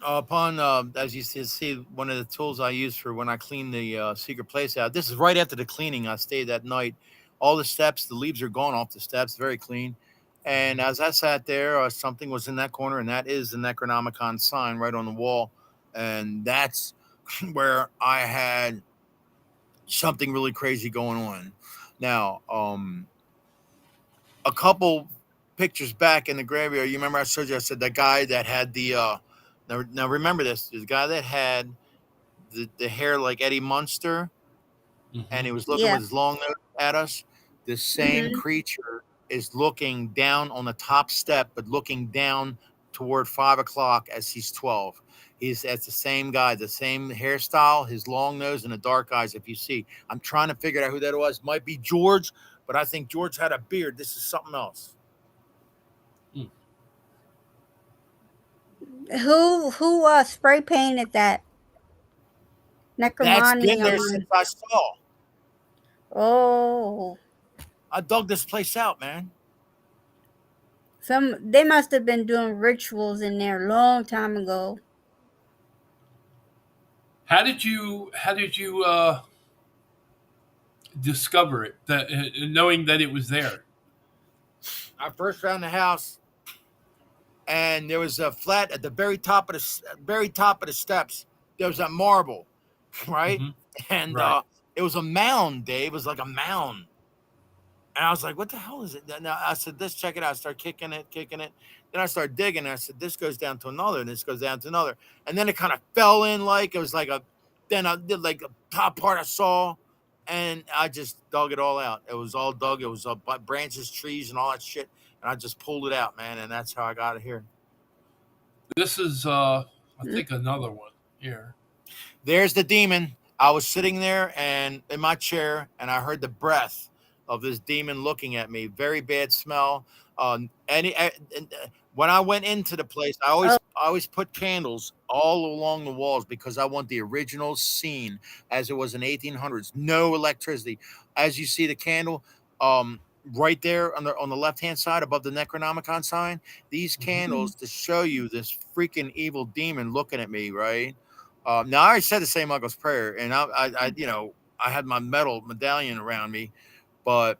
Upon as you see, one of the tools I use for when I clean the secret place out. This is right after the cleaning. I stayed that night. All the steps, the leaves are gone off the steps, very clean. And as I sat there, something was in that corner, and that is the Necronomicon sign right on the wall. And that's where I had something really crazy going on. Now, a couple pictures back in the graveyard, you remember I showed you, I said that guy that had the now remember this, the guy that had the hair like Eddie Munster, and he was looking Yeah. with his long nose at us. The same Mm-hmm. creature is looking down on the top step, but looking down toward 5 o'clock as he's 12. That's the same guy, the same hairstyle, his long nose and the dark eyes. If you see, I'm trying to figure out who that was. Might be George, but I think George had a beard. This is something else. Who spray painted that That's been there necromonium? since I saw. Oh, I dug this place out, man. they must have been doing rituals in there a long time ago. How did you discover it? That knowing that it was there. I first found the house, and there was a flat at the very top of the steps. There was that marble, right? Mm-hmm. And Right. it was a mound, Dave. It was like a mound. And I was like, what the hell is it? Now I said, let's check it out. I started kicking it. Then I started digging. And I said, this goes down to another, and this goes down to another. And then it kind of fell in like it was like then I did like a top part I saw, and I just dug it all out. It was all dug. It was branches, trees, and all that shit. And I just pulled it out, man. And that's how I got it here. This is I think another one here. There's the demon. I was sitting there and in my chair, and I heard the breath of this demon looking at me. Very bad smell. When I went into the place, I always put candles all along the walls because I want the original scene as it was in 1800s. No electricity. As you see the candle, right there on the left hand side above the Necronomicon sign, these candles to show you this freaking evil demon looking at me, right? Now I already said the St. Michael's prayer, and I I had my metal medallion around me, but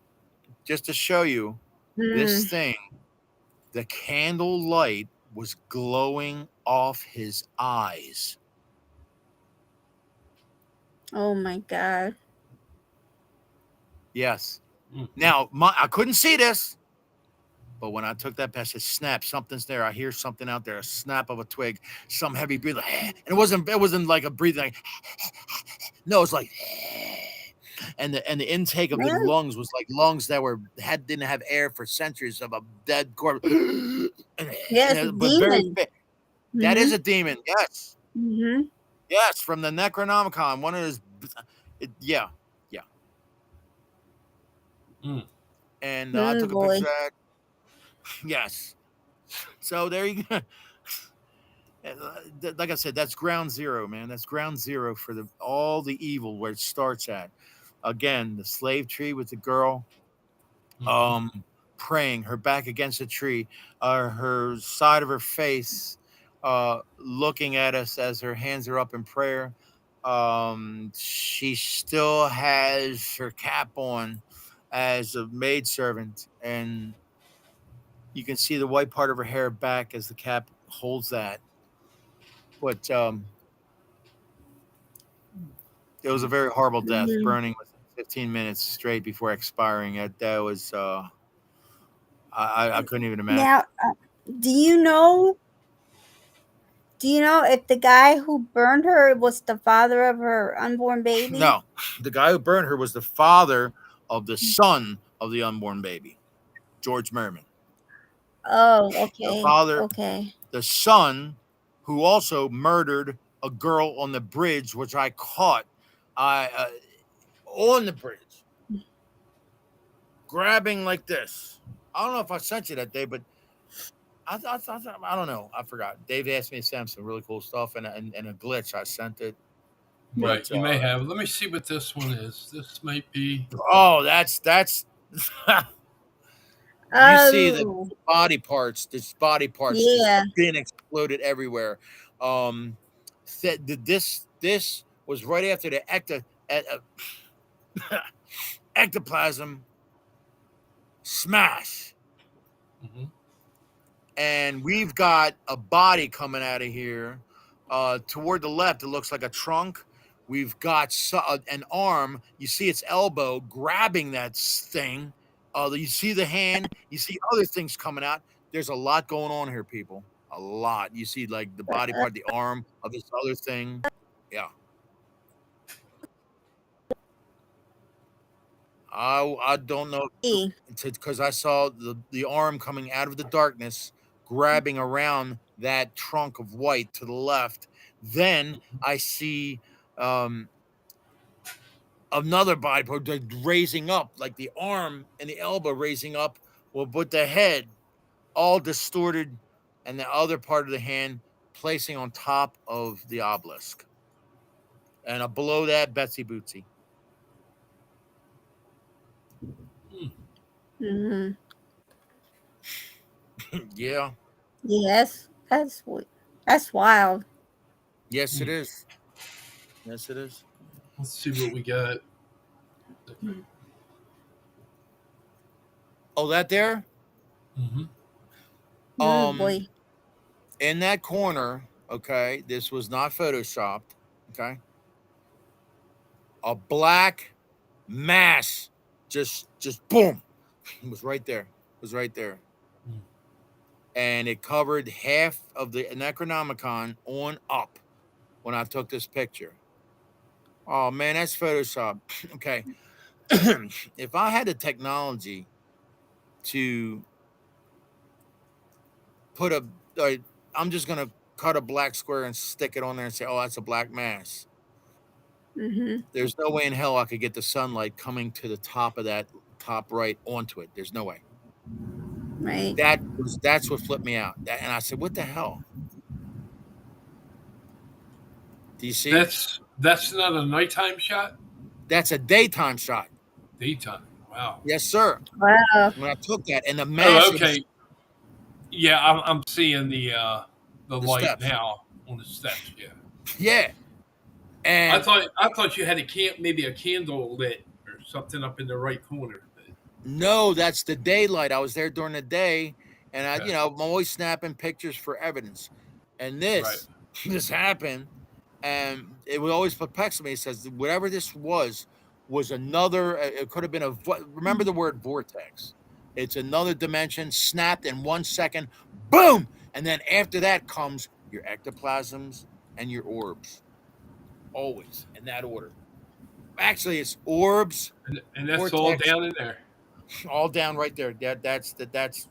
just to show you this thing, the candle light was glowing off his eyes. Oh my God. Yes. Now I couldn't see this, but when I took that pass, it snapped. Something's there. I hear something out there. A snap of a twig. Some heavy breathing. And it wasn't like a breathing. Like, no, it's like. And the intake of the lungs was like lungs that didn't have air for centuries of a dead corpse. Yes, but very demon. fit. That is a demon. Yes. Mm-hmm. Yes, from the Necronomicon. One of his. Yeah. And I took a picture of that. Yes. So there you go. like I said, that's ground zero, man. That's ground zero for all the evil where it starts at. Again, the slave tree with the girl, Mhm. um, praying, her back against a tree, her side of her face, looking at us as her hands are up in prayer. She still has her cap on as a maidservant, and you can see the white part of her hair back as the cap holds that. But it was a very horrible death, Mhm. burning within 15 minutes straight before expiring. That was I couldn't even imagine. Now, do you know? Do you know if the guy who burned her was the father of her unborn baby? No, the guy who burned her was the father of the son of the unborn baby, George Merriman. Oh, The okay, father, okay. the son, who also murdered a girl on the bridge, which I caught. I on the bridge, grabbing like this. I don't know if I sent you that day, but I don't know. I forgot. Dave asked me to send some really cool stuff and a glitch. I sent it, Right, but you may have. Let me see what this one is. This might be. oh, that's you see the Oh, body parts. This body parts just yeah. being exploded everywhere. Said this was right after the ectoplasm smash. Mhm. And we've got a body coming out of here. Toward the left, it looks like a trunk. We've got an arm. You see its elbow grabbing that thing. You see the hand. You see other things coming out. There's a lot going on here, people. A lot. You see like the body part, the arm of this other thing. Yeah. I don't know E. because I saw the arm coming out of the darkness, grabbing around that trunk of white to the left. Then I see um, another body part like, raising up, like the arm and the elbow raising up, well, but the head all distorted, and the other part of the hand placing on top of the obelisk, and below that, Betsy Bootsy. Hmm. Mhm. Yeah, Yes, that's wild. yes, it Hmm. is. Yes, it is. Let's see what we got. Oh, that there. Hmm. Oh Um, boy. in that corner, okay, this was not photoshopped, okay, a black mass just boom, it was right there, it was right there, and it covered half of the Necronomicon on up when I took this picture. Oh man, that's Photoshop. Okay. If I had the technology to put uh, I'm just gonna cut a black square and stick it on there and say, oh, that's a black mass. Mhm. There's no way in hell I could get the sunlight coming to the top of that top right onto it. There's no way. Right. That's what flipped me out. And I said, "What the hell? Do you see? That's not a nighttime shot. That's a daytime shot. Daytime. Wow. Yes, sir." Wow. When I took that and the Oh, mass, it was okay. Yeah, I'm seeing the the light steps. now on the steps. Yeah. Yeah, and I thought you had maybe a candle lit or something up in the right corner. no, that's the daylight. I was there during the day, and Okay. I'm always snapping pictures for evidence. And Right. this happened, and it would always perplex me. It says whatever this was another. It could have been remember the word vortex. It's another dimension snapped in 1 second. Boom, and then after that comes your ectoplasms and your orbs, always in that order. Actually, it's orbs, And that's all vortex, down in there. all down right there. That's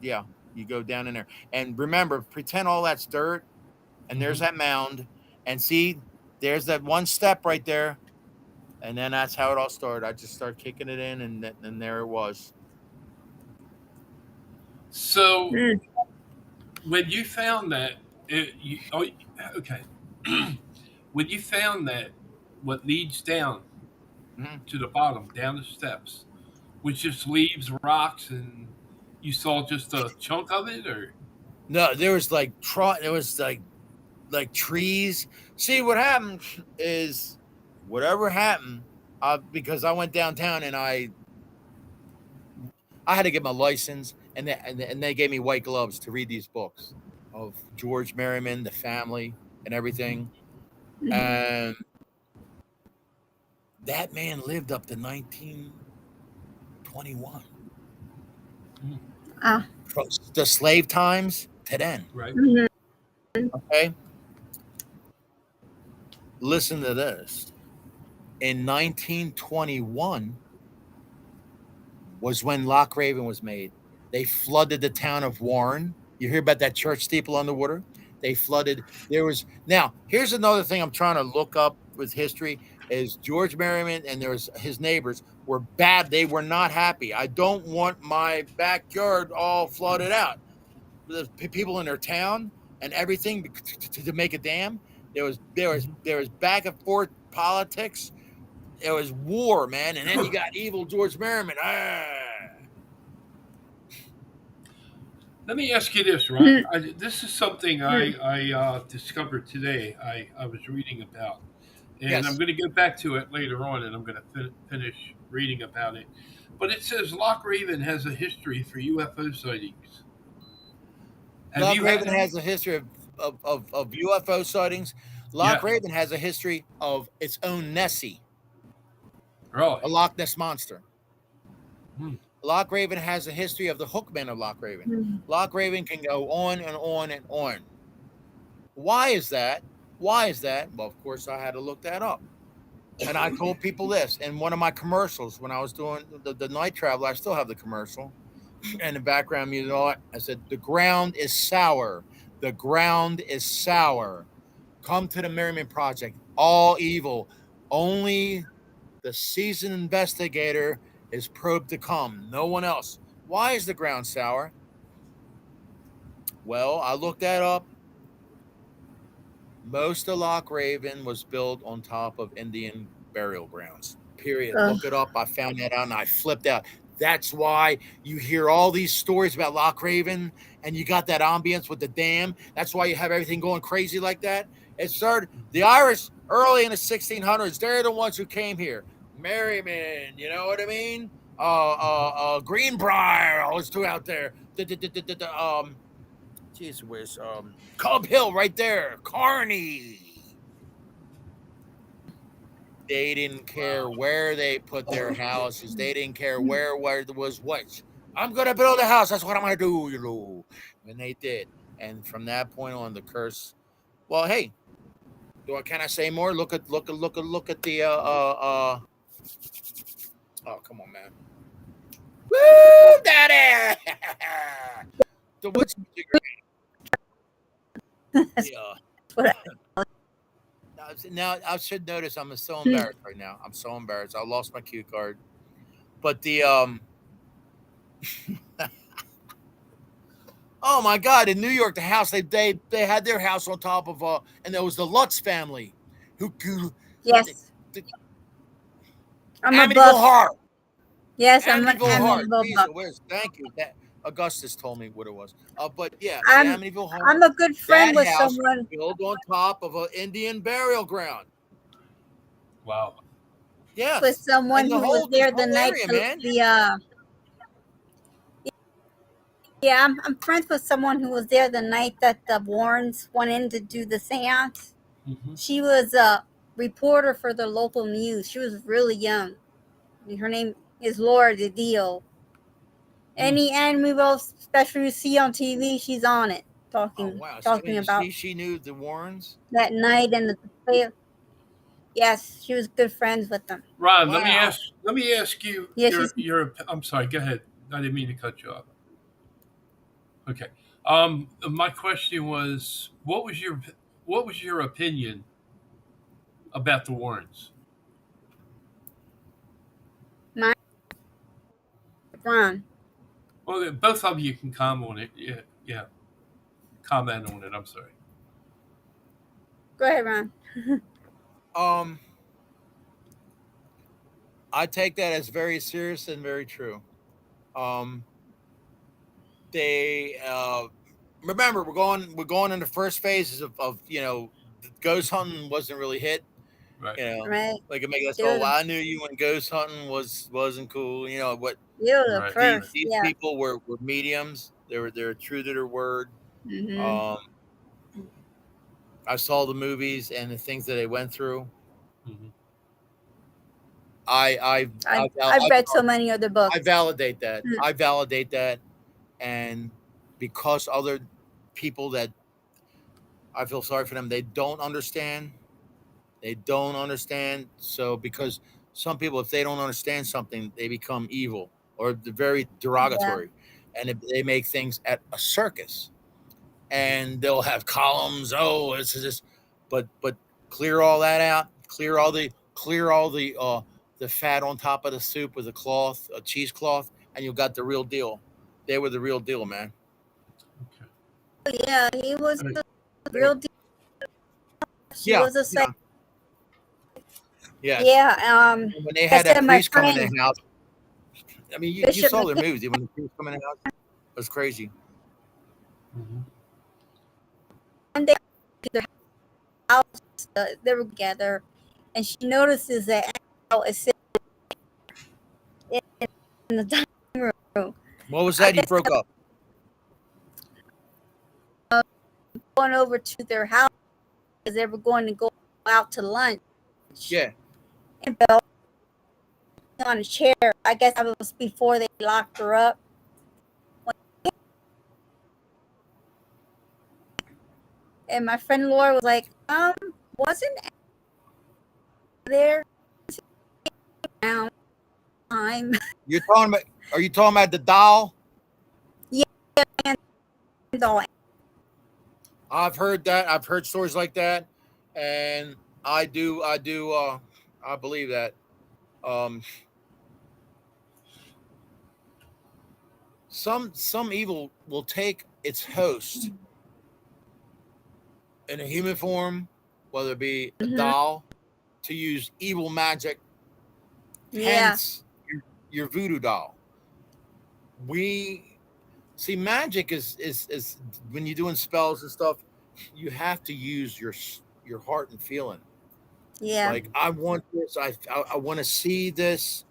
yeah. You go down in there, and remember, pretend all that's dirt, and there's Hmm. that mound, and see, there's that one step right there, and then that's how it all started. I just started kicking it in, and there it was. So Mm. when you found that, Okay. When you found that, what leads down Mhm. to the bottom, down the steps, was just leaves, rocks, and you saw just a chunk of it, or No, there was like trees. See, what happened is whatever happened, because I went downtown and I had to get my license, and they gave me white gloves to read these books of George Merriman, the family, and everything. And that man lived up to 1921, Ah. from the slave times to then. right? Mhm. Okay, listen to this. In 1921 was when Loch Raven was made. They flooded the town of Warren. You hear about that church steeple underwater? They flooded. There was now. Here's another thing I'm trying to look up with history: is George Merriman and there was his neighbors were bad. They were not happy. I don't want my backyard all flooded out. The people in their town and everything to make a dam. There was back and forth politics. It was war, man, and then you got evil George Merriman. Let me ask you this, Ron. This is something I discovered today. I was reading about, and I'm Yes, going to get back to it later on, and I'm going to finish reading about it. But it says Loch Raven has a history for UFO sightings. Have Loch you had Raven any? has a history of UFO sightings. Loch Yeah, Raven has a history of its own Nessie, really. a Loch Ness monster. Hmm. Loch Raven has a history of the Hookman of Loch Raven. Loch Raven can go on and on and on. Why is that? Why is that? Well, of course, I had to look that up. And I told people this in one of my commercials when I was doing the night travel. I still have the commercial and the background music. All that. I said, the ground is sour. The ground is sour. Come to the Merriman Project. All evil. Only the seasoned investigator is probed to come. No one else. Why is the ground sour? Well, I looked that up. Most of Loch Raven was built on top of Indian burial grounds. Period. Ugh. Look it up. I found that out and I flipped out. That's why you hear all these stories about Loch Raven and you got that ambience with the dam. That's why you have everything going crazy like that. It started the Irish early in the 1600s. They're the ones who came here. Merryman, you know what I mean? Greenbrier, all those two out there. Jeez, where's Cub Hill right there? Carney. They didn't care Wow. where they put their houses. They didn't care where there was what. I'm gonna build a house. That's what I'm gonna do. You know, and they did. And from that point on, the curse. Well, hey, can I say more? Look at the Oh, come on, man. Woo, daddy. The what's yeah. What Now I should notice I'm so embarrassed right now. I'm so embarrassed. I lost my cue card. But the oh my god, in New York, the house they had their house on top of and there was the Lutz family who Yes, the I'm a Amityville buff. Horror. Yes, I'm an Amityville Horror. Amityville Jeez, buff. where's thank you. That Augustus told me what it was. But yeah, the I'm Amityville I'm Horror. a good friend That with house someone. built on top of an Indian burial ground. Wow. Yeah. With And someone the who was whole this there the whole night area, man. yeah, I'm friends with someone who was there the night that the Warrens went in to do the seance. Hmm. She was a reporter for the local news. She was really young. Her name is Laura the Deal. Any Amityville special you see on TV, she's on it, Oh talking wow. So talking about she knew the Warrens. that night and the yes, she was good friends with them. Ron, Wow. let me ask you Yeah, she's your. I'm sorry. Go ahead. I didn't mean to cut you off. Okay. My question was, what was your opinion about the Warrens? my Ron. Well, both of you can comment on it. Yeah, yeah. Comment on it. I'm sorry. Go ahead, Ron. I take that as very serious and very true. Um, they remember we're going in the first phases of ghost hunting wasn't really hit. Right. Right. Like it make us They oh were, well, I knew you when ghost hunting wasn't cool. What they were the Right. first. these Yeah. people were mediums. They're true to their word. Hmm. Um, I saw the movies and the things that they went through. Mhm. I've read so many other I books. validate that. Mm. I validate that, and because other people that I feel sorry for them, they don't understand. They don't understand. So because some people, if they don't understand something, they become evil or they're very Yeah. derogatory, and if they make things at a circus, and they'll have columns. Oh, it's just, but clear all that out. Clear all the fat on top of the soup with a cheesecloth, and you got the real deal. They were the real deal, man. Okay. Yeah, he was All right. the real deal. She Yeah, was a yeah, psych. yes. Yeah. And when they Like I had that said, my priest come in friend the house, I mean, you Bishop saw their McKay. movies when the priest come in the house. It was crazy. Mhm. One day to their house, they were together, and she notices that Al is sitting in the dining room. What was I that? You guess broke up. going over to their house because they were going to go out to lunch. Yeah. And Belle on a chair. I guess that was before they locked her up. And my friend Laura was like, wasn't there around time? You're talking about? Are you talking about the doll? Yeah, and all. I've heard that. I've heard stories like that, and I believe that. Um, some evil will take its host in a human form, whether it be a Mm-hmm. doll, to use evil magic. Yeah, Hence, your voodoo doll. We see magic is when you're doing spells and stuff. You have to use your heart and feeling. yeah, Like I want this. I want to see this.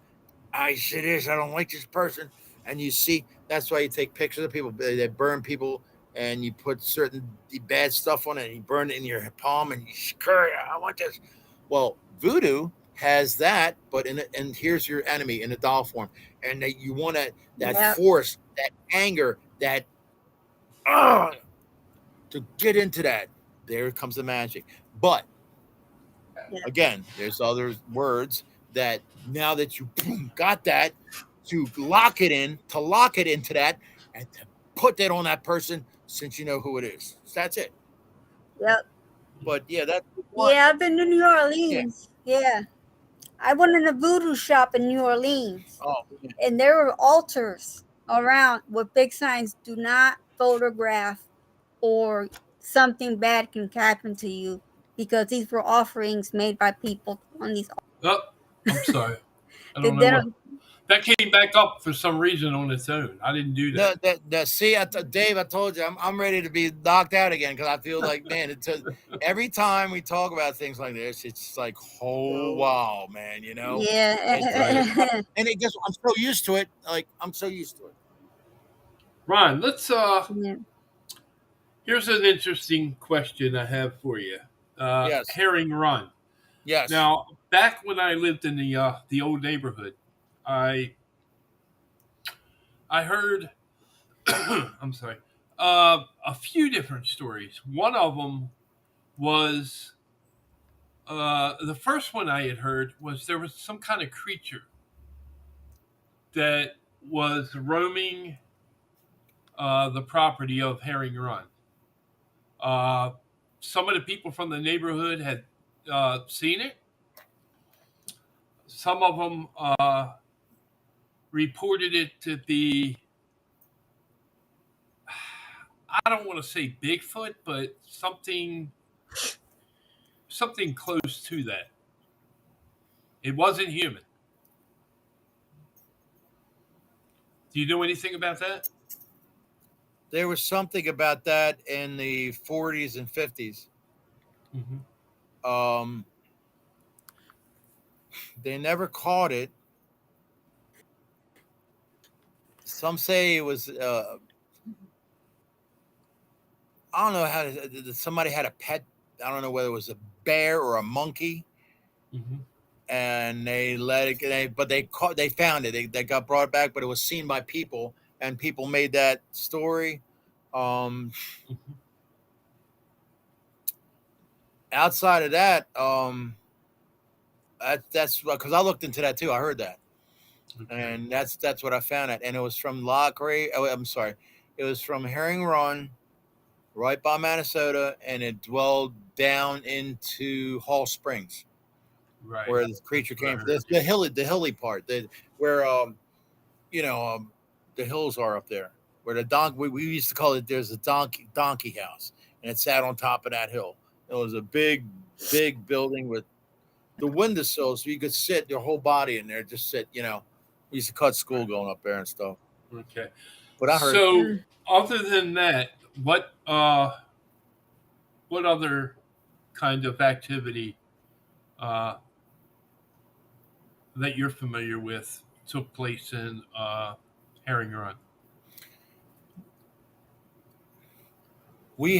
I see this. I don't like this person. And you see, that's why you take pictures of people. They burn people, and you put certain bad stuff on it, and you burn it in your palm, and you scurry. I want this. Well, voodoo has that, but and here's your enemy in a doll form, and that you want that yeah, force, that anger, that uh, to get into that. There comes the magic. But yeah, again, there's other words that now that you boom, got that to lock it into that and to put that on that person since you know who it is. So that's it. yep. But yeah, that's one. Yeah, I've been to New Yeah. Orleans. Yeah. I went in a voodoo shop in New Orleans, Oh, yeah. and there were altars around with big signs: "Do not photograph," or "Something bad can happen to you," because these were offerings made by people on these. Oh, I'm sorry. I They don't know what don't. that came back up for some reason on its own. I didn't do No, that. see, Dave, I told you, I'm ready to be knocked out again because I feel like, man, every time we talk about things like this, it's like, oh wow, man, it's Right. and it just I'm so used to it. Like I'm so used to it. Ron, let's Yeah. here's an interesting question I have for you. Yes, Herring Run. yes. Now, back when I lived in the old neighborhood, I I heard I'm sorry, a few different stories. One of them was the first one I had heard was there was some kind of creature that was roaming the property of Herring Run. Uh, some of the people from the neighborhood had seen it. Some of them reported it to be, I don't want to say Bigfoot, but something something close to that. It wasn't human. Do you know anything about that? There was something about that in the 40s and 50s. Mm-hmm. They never caught it. Some say it was I don't know how somebody had a pet. I don't know whether it was a bear or a monkey, Mm-hmm. and they let it. But they found it. They got brought back, but it was seen by people, and people made that story. Mm-hmm. Outside of that, that's because I looked into that too. I heard that, Okay. and that's what I found it, and it was from Lock Ray. Oh, I'm sorry, it was from Herring Run, right by Minnesota, and it dwelled down into Hall Springs, Right. where the creature That's what I came from. heard. The hilly part, where you know the hills are up there, where the we used to call it. There's a donkey house, and it sat on top of that hill. It was a big building with the windowsill, so you could sit your whole body in there, just sit. We used to cut school going up there and stuff. Okay. But I heard So, other than that, what other kind of activity uh, that you're familiar with took place in Herring Run? we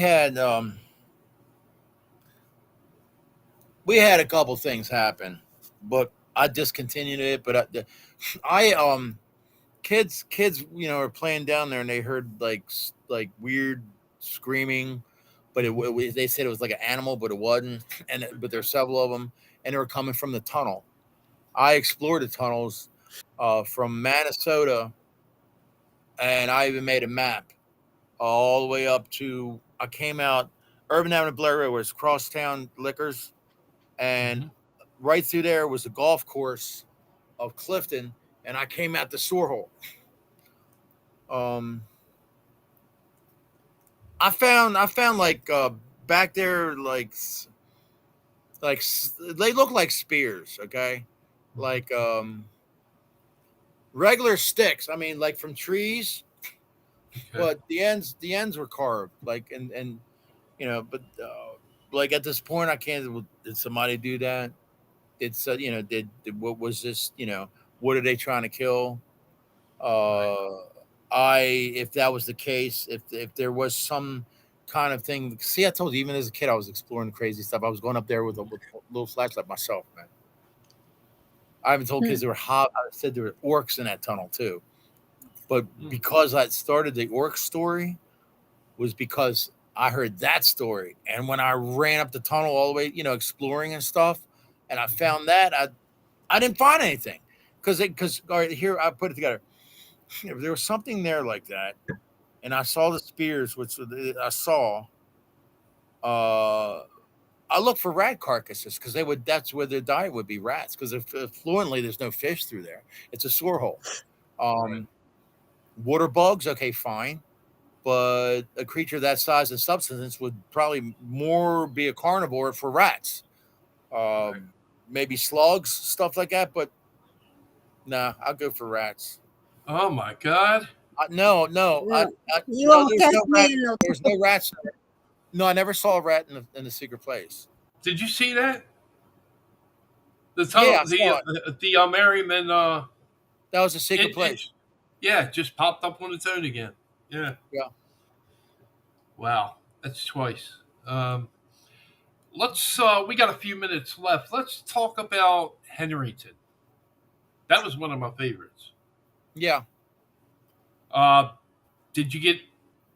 had a couple things happen, but I discontinued it. But kids are playing down there, and they heard like weird screaming, but they said it was like an animal, but it wasn't. But there's several of them, and they were coming from the tunnel. I explored the tunnels from Minnesota, and I even made a map all the way up to. I came out Urban Avenue, Blair Road, where it's Crosstown Liquors, and Mm-hmm. right through there was a golf course of Clifton, and I came out the Sore Hole. Um, I found like back there they look like spears, okay, like regular sticks. I mean, like from trees, Okay. but the ends were carved, like and but like at this point, I can't. Did somebody do that? It's what was this? What are they trying to kill? Right. Uh, I if that was the case, if there was some kind of thing. See, I told you, even as a kid, I was exploring crazy stuff. I was going up there with a little flashlight myself, man. I even told kids there were I said there were orcs in that tunnel too. But Mm. because I started the orc story was because I heard that story, and when I ran up the tunnel all the way, exploring and stuff, and I found that I didn't find anything because all right, here I put it together. There was something there like that, and I saw the spears, which I saw. Uh, I looked for rat carcasses because they would. That's where their diet would be rats. Because if fluently, there's no fish through there. It's a sore hole. Right. Um, Water bugs, okay, fine, but a creature that size and substance would probably more be a carnivore for rats. Right. Maybe slugs, stuff like that. But nah, I'll go for rats. Oh my God! No, no, No, you no. won't There's catch no rat. me in no. There's no rats. No, I never saw a rat in the secret place. Did you see that? The Yeah, tunnel, I saw it. the Merriman, That was a secret it place. yeah, just popped up on its own again. Yeah. Yeah. Wow, that's twice. We got a few minutes left. Let's talk about Henrington. That was one of my favorites. Yeah. Uh, did you get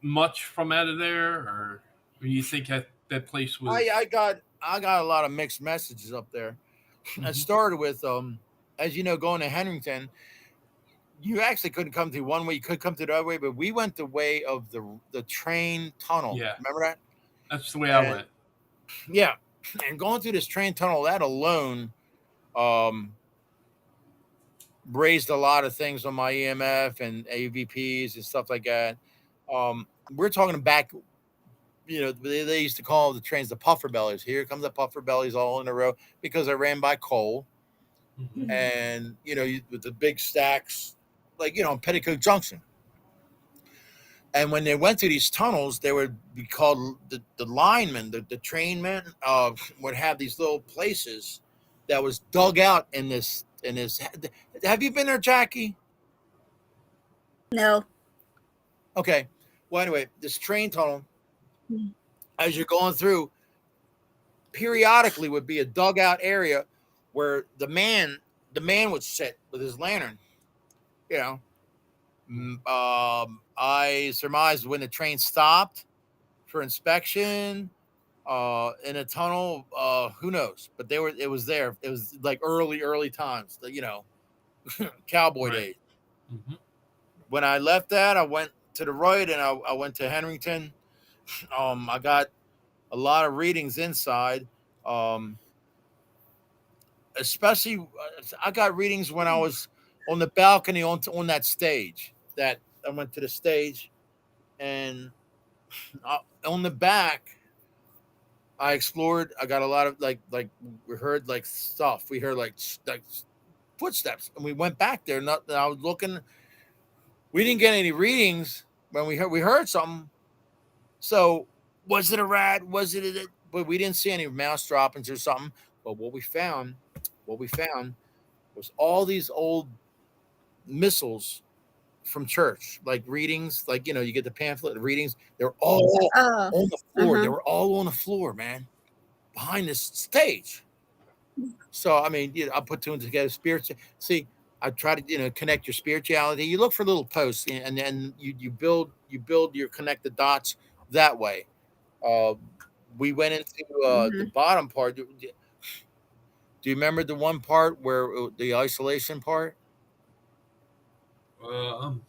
much from out of there, or you think that place was? I got a lot of mixed messages up there. I Mhm. started with as you know, going to Henrington, you actually couldn't come through one way, you could come through the other way, but we went the way of the train tunnel. Yeah, Remember that? that's the way I And went. yeah, and going through this train tunnel, that alone um raised a lot of things on my EMF and AVPs and stuff like that. We're talking back they used to call the trains the puffer bellies. Here comes the puffer bellies all in a row because I ran by coal, Mhm. and with the big stacks, like in Petticoat Junction. And when they went through these tunnels, they would be called the linemen, the train men, would have these little places that was dug out in this. Have you been there, Jackie? No. Okay. Well, anyway, this train tunnel, Mm. as you're going through, periodically would be a dugout area where the man would sit with his lantern. You know, I surmised when the train stopped for inspection in a tunnel. Who knows? But it was there. It was like early times. Cowboy Right. days. Mhm. When I left that, I went to the right and I went to Henrington. I got a lot of readings inside. Um, Especially, I got readings when I was on the balcony on that stage. That I went to the stage, and on the back, I explored. I got a lot of like we heard like stuff. We heard like footsteps, and we went back there. Not I was looking. We didn't get any readings when we heard something. So was it a rat? Was it? But we didn't see any mouse droppings or something. But what we found was all these old missals from church, like readings, like you get the pamphlet readings. They're all Oh. on the floor. They Uh-huh. were all on the floor, man, behind this stage. So I mean, I put two and two together. Spirits. See, I try to connect your spirituality. You look for little posts, and then you build your connect the dots that way. Uh, we went into the Mhm. bottom part. Do you remember the one part where the isolation part? Um,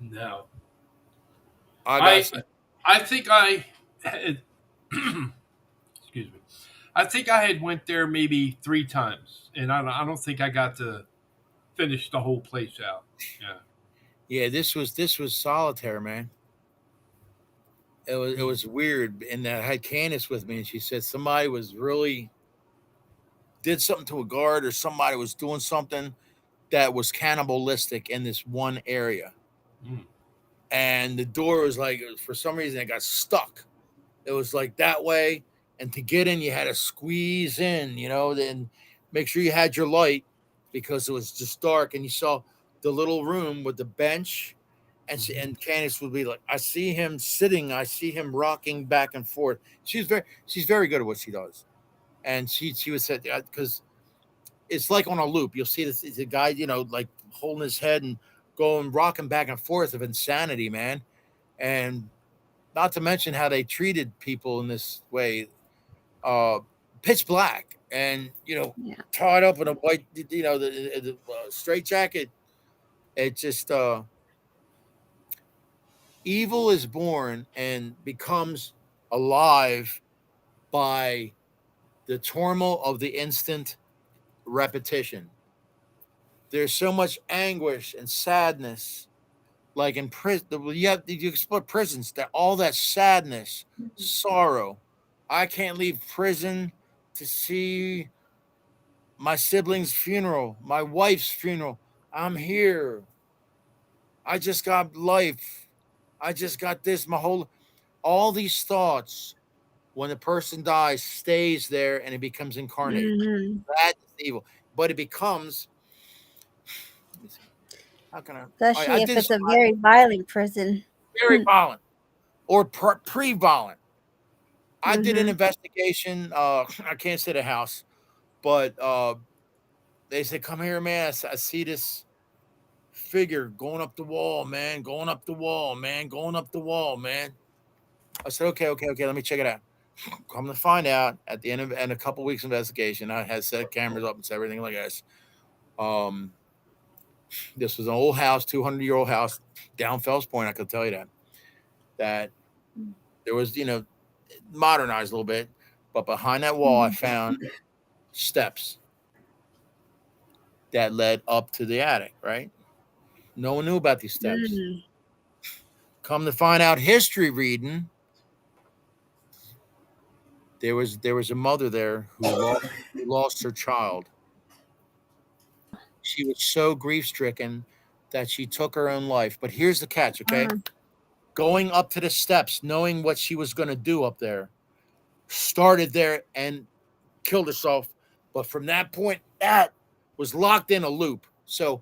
no. I got I some. I think I had, excuse me. I think I had went there maybe 3 times, and I don't think I got to finish the whole place out. Yeah. Yeah, this was solitaire, man. It was weird, and I had Candace with me, and she said somebody was really did something to a guard, or somebody was doing something that was cannibalistic in this one area, Mm. and the door was like for some reason it got stuck. It was like that way, and to get in, you had to squeeze in, then make sure you had your light because it was just dark, and you saw the little room with the bench. Mhm. And Candace would be like, I see him sitting, I see him rocking back and forth. She's very good at what she does, and she would say because it's like on a loop. You'll see this the guy, like holding his head and going rocking back and forth of insanity, man. And not to mention how they treated people in this way, uh, pitch black, and Yeah. tied up in a white, the straight jacket. It just evil is born and becomes alive by the turmoil of the instant repetition. There's so much anguish and sadness, like in prison. You explore prisons, that all that sadness, sorrow. I can't leave prison to see my sibling's funeral, my wife's funeral. I'm here. I just got life. I just got this. All these thoughts, when a person dies, stays there and it becomes incarnated. Mhm. That is evil. But it becomes, let me see, how can I Especially if did it's this a very violent prison. very violent or pre violent. I did an Mhm. investigation. I can't say the house, but they said, "Come here, man. I see this figure going up the wall, man. Going up the wall, man. Going up the wall, man." I said, "Okay, okay, okay. Let me check it out." Come to find out, at the end of and a couple weeks investigation, I had set cameras up and set everything like this. Um, this was an old house, 200-year-old house down Fells Point. I could tell you that there was, modernized a little bit, but behind that wall, I Mhm. found steps that led up to the attic, right? No one knew about these steps. Mm. Come to find out, history reading, there was a mother there who lost her child. She was so grief stricken that she took her own life. But here's the catch, okay? Going up to the steps, knowing what she was going to do up there, started there and killed herself. But from that point, that was locked in a loop. So,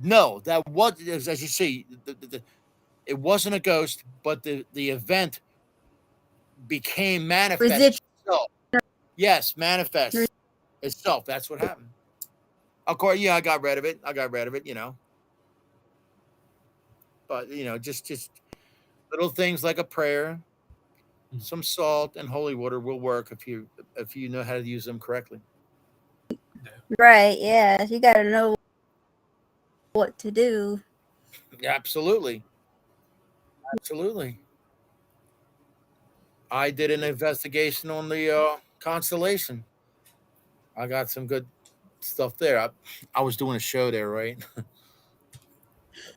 no, that was, as you see, it wasn't a ghost, but the event became manifest Residual. itself. Yes, manifest itself. That's what happened. Of course, yeah, I got rid of it. But just little things like a prayer, some salt, and holy water will work if you know how to use them correctly. Right, yeah. You got to know what to do. Absolutely. Absolutely. I did an investigation on the constellation. I got some good stuff there. I was doing a show there, right?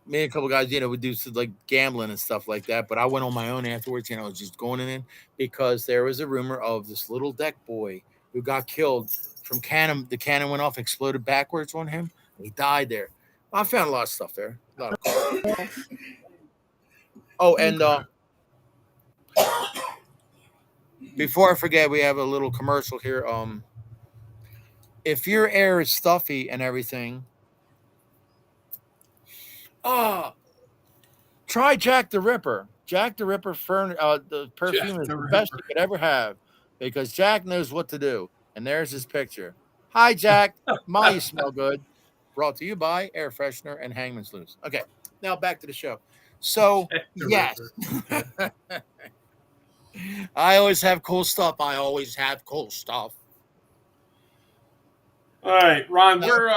Me and a couple guys, we do some, like, gambling and stuff like that. But I went on my own afterwards, I was just going in because there was a rumor of this little deck boy who got killed from cannon. The cannon went off, exploded backwards on him, and he died there. I found a lot of stuff there. A lot of Oh, and before I forget, we have a little commercial here. If your air is stuffy and everything, try Jack the Ripper. Jack the Ripper the perfume is the best you could ever have because Jack knows what to do. And there's his picture. Hi, Jack. My, you smell good. Brought to you by Air Freshener and Hangman's Loose. Okay, now back to the show. So, yes. I always have cool stuff. All right, Ron, we're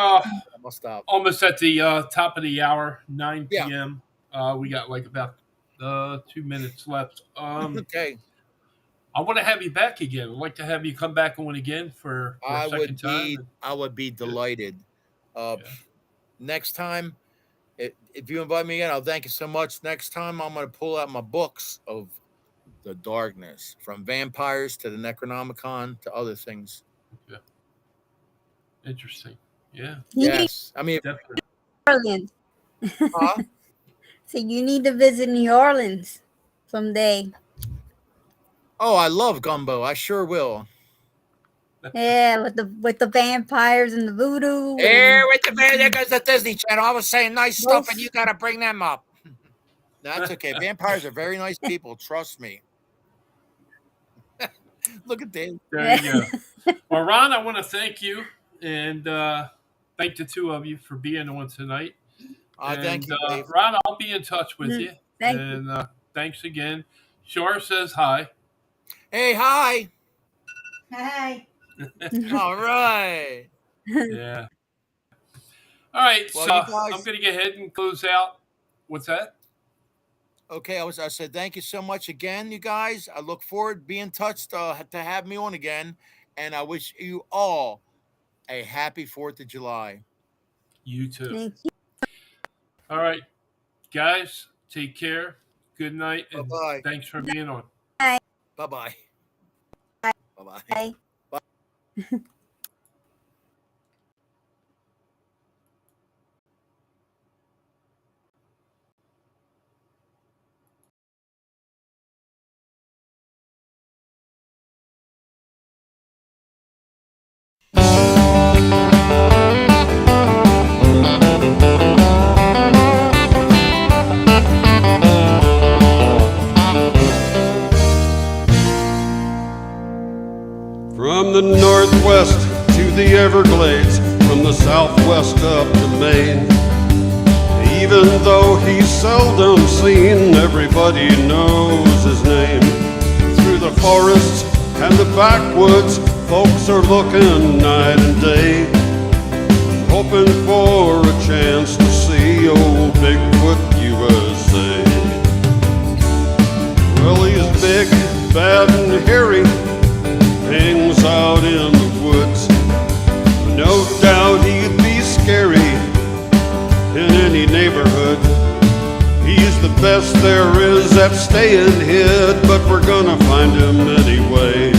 stop. almost at the top of the hour, 9 p.m. We got like about 2 minutes left. Okay. I want to have you back again. I'd like to have you come back on again for a second time. I would be delighted. Next time, if you invite me again, I'll thank you so much. Next time, I'm going to pull out my books of the darkness, from vampires to the Necronomicon to other things. Yeah. Interesting. Yeah. Yes. I mean, definitely. Orleans. So you need to visit New Orleans someday. Oh, I love gumbo. I sure will. Yeah, with the vampires and the voodoo. Here with the there goes the Disney Channel. I was saying nice stuff, and you got to bring them up. That's okay. Vampires are very nice people. Trust me. Look at Dave. There you go. Well, Ron, I want to thank you and thank the two of you for being on tonight. Thank you, Dave. Ron, I'll be in touch with you. Thanks again. Shar says hi. Hey, hi. Hi. All right. Yeah. All right. Well, so guys, I'm going to go ahead and close out. What's that? Okay. I said thank you so much again, you guys. I look forward to being in touch to have me on again. And I wish you all a happy 4th of July. You too. Thank you. All right. Guys, take care. Good night. And Bye-bye. Thanks for being on. Bye-bye. Bye. Bye-bye. Bye. From the northwest to the Everglades, from the southwest up to Maine. Even though he's seldom seen, everybody knows his name. Through the forests and the backwoods, folks are looking night and day, hoping for a chance to see old Bigfoot USA. Well, he's big, bad, and hairy, hangs out in the woods. No doubt he'd be scary in any neighborhood. He's the best there is at staying hid, but we're gonna find him anyway.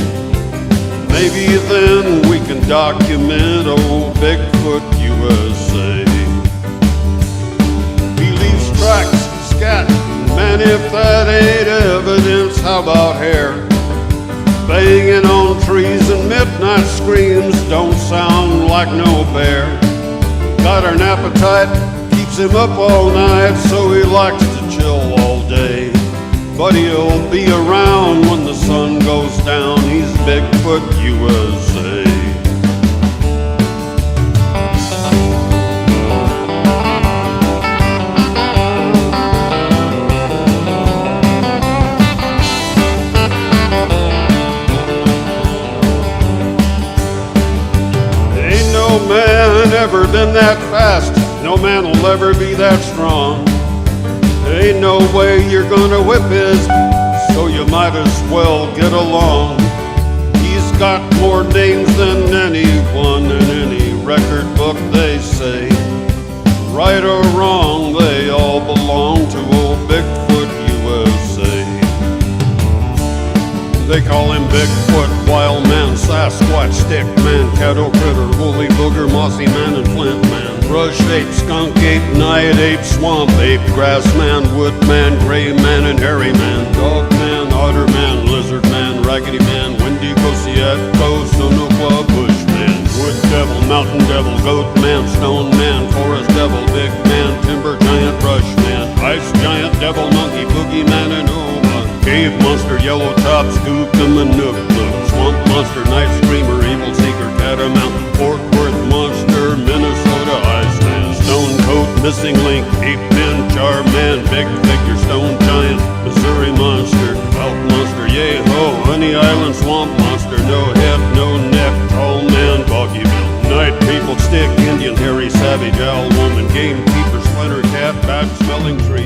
Maybe then we can document old Bigfoot USA. He leaves tracks, scat, man, if that ain't evidence, how about hair? Banging on trees and midnight screams don't sound like no bear. Got an appetite, keeps him up all night, so he likes to chill all day. But he'll be around when the sun goes down, he's Bigfoot USA. Ain't no man ever been that fast, no man will ever be that strong. Ain't no way you're gonna whip his, so you might as well get along. He's got more names than anyone in any record book, they say. Right or wrong, they all belong to old Bigfoot USA. They call him Bigfoot, wild man, Sasquatch, stick man, cattle critter, woolly booger, mossy man, and flint man. Rush ape, skunk ape, night ape, swamp ape, grass man, wood man, gray man, and hairy man. Dog man, otter man, lizard man, raggedy man, windy Cosiaco, Sonoqua, bush man. Wood devil, mountain devil, goat man, stone man, forest devil, big man, timber giant, brush man, ice giant, devil, monkey, boogie man, and cave monster, yellow top, skookum, and nook nook. Swamp monster, night screamer, evil seeker, catamount, Fort Worth monster, Minnesota Iceman. Stone coat, missing link, ape man, char man, big figure, stone giant, Missouri monster, elk monster, yay ho, Honey Island swamp monster, no head, no neck, tall man, boggy bill. Night people, stick, Indian, hairy, savage, owl woman, gamekeeper, splinter cat, bad smelling tree.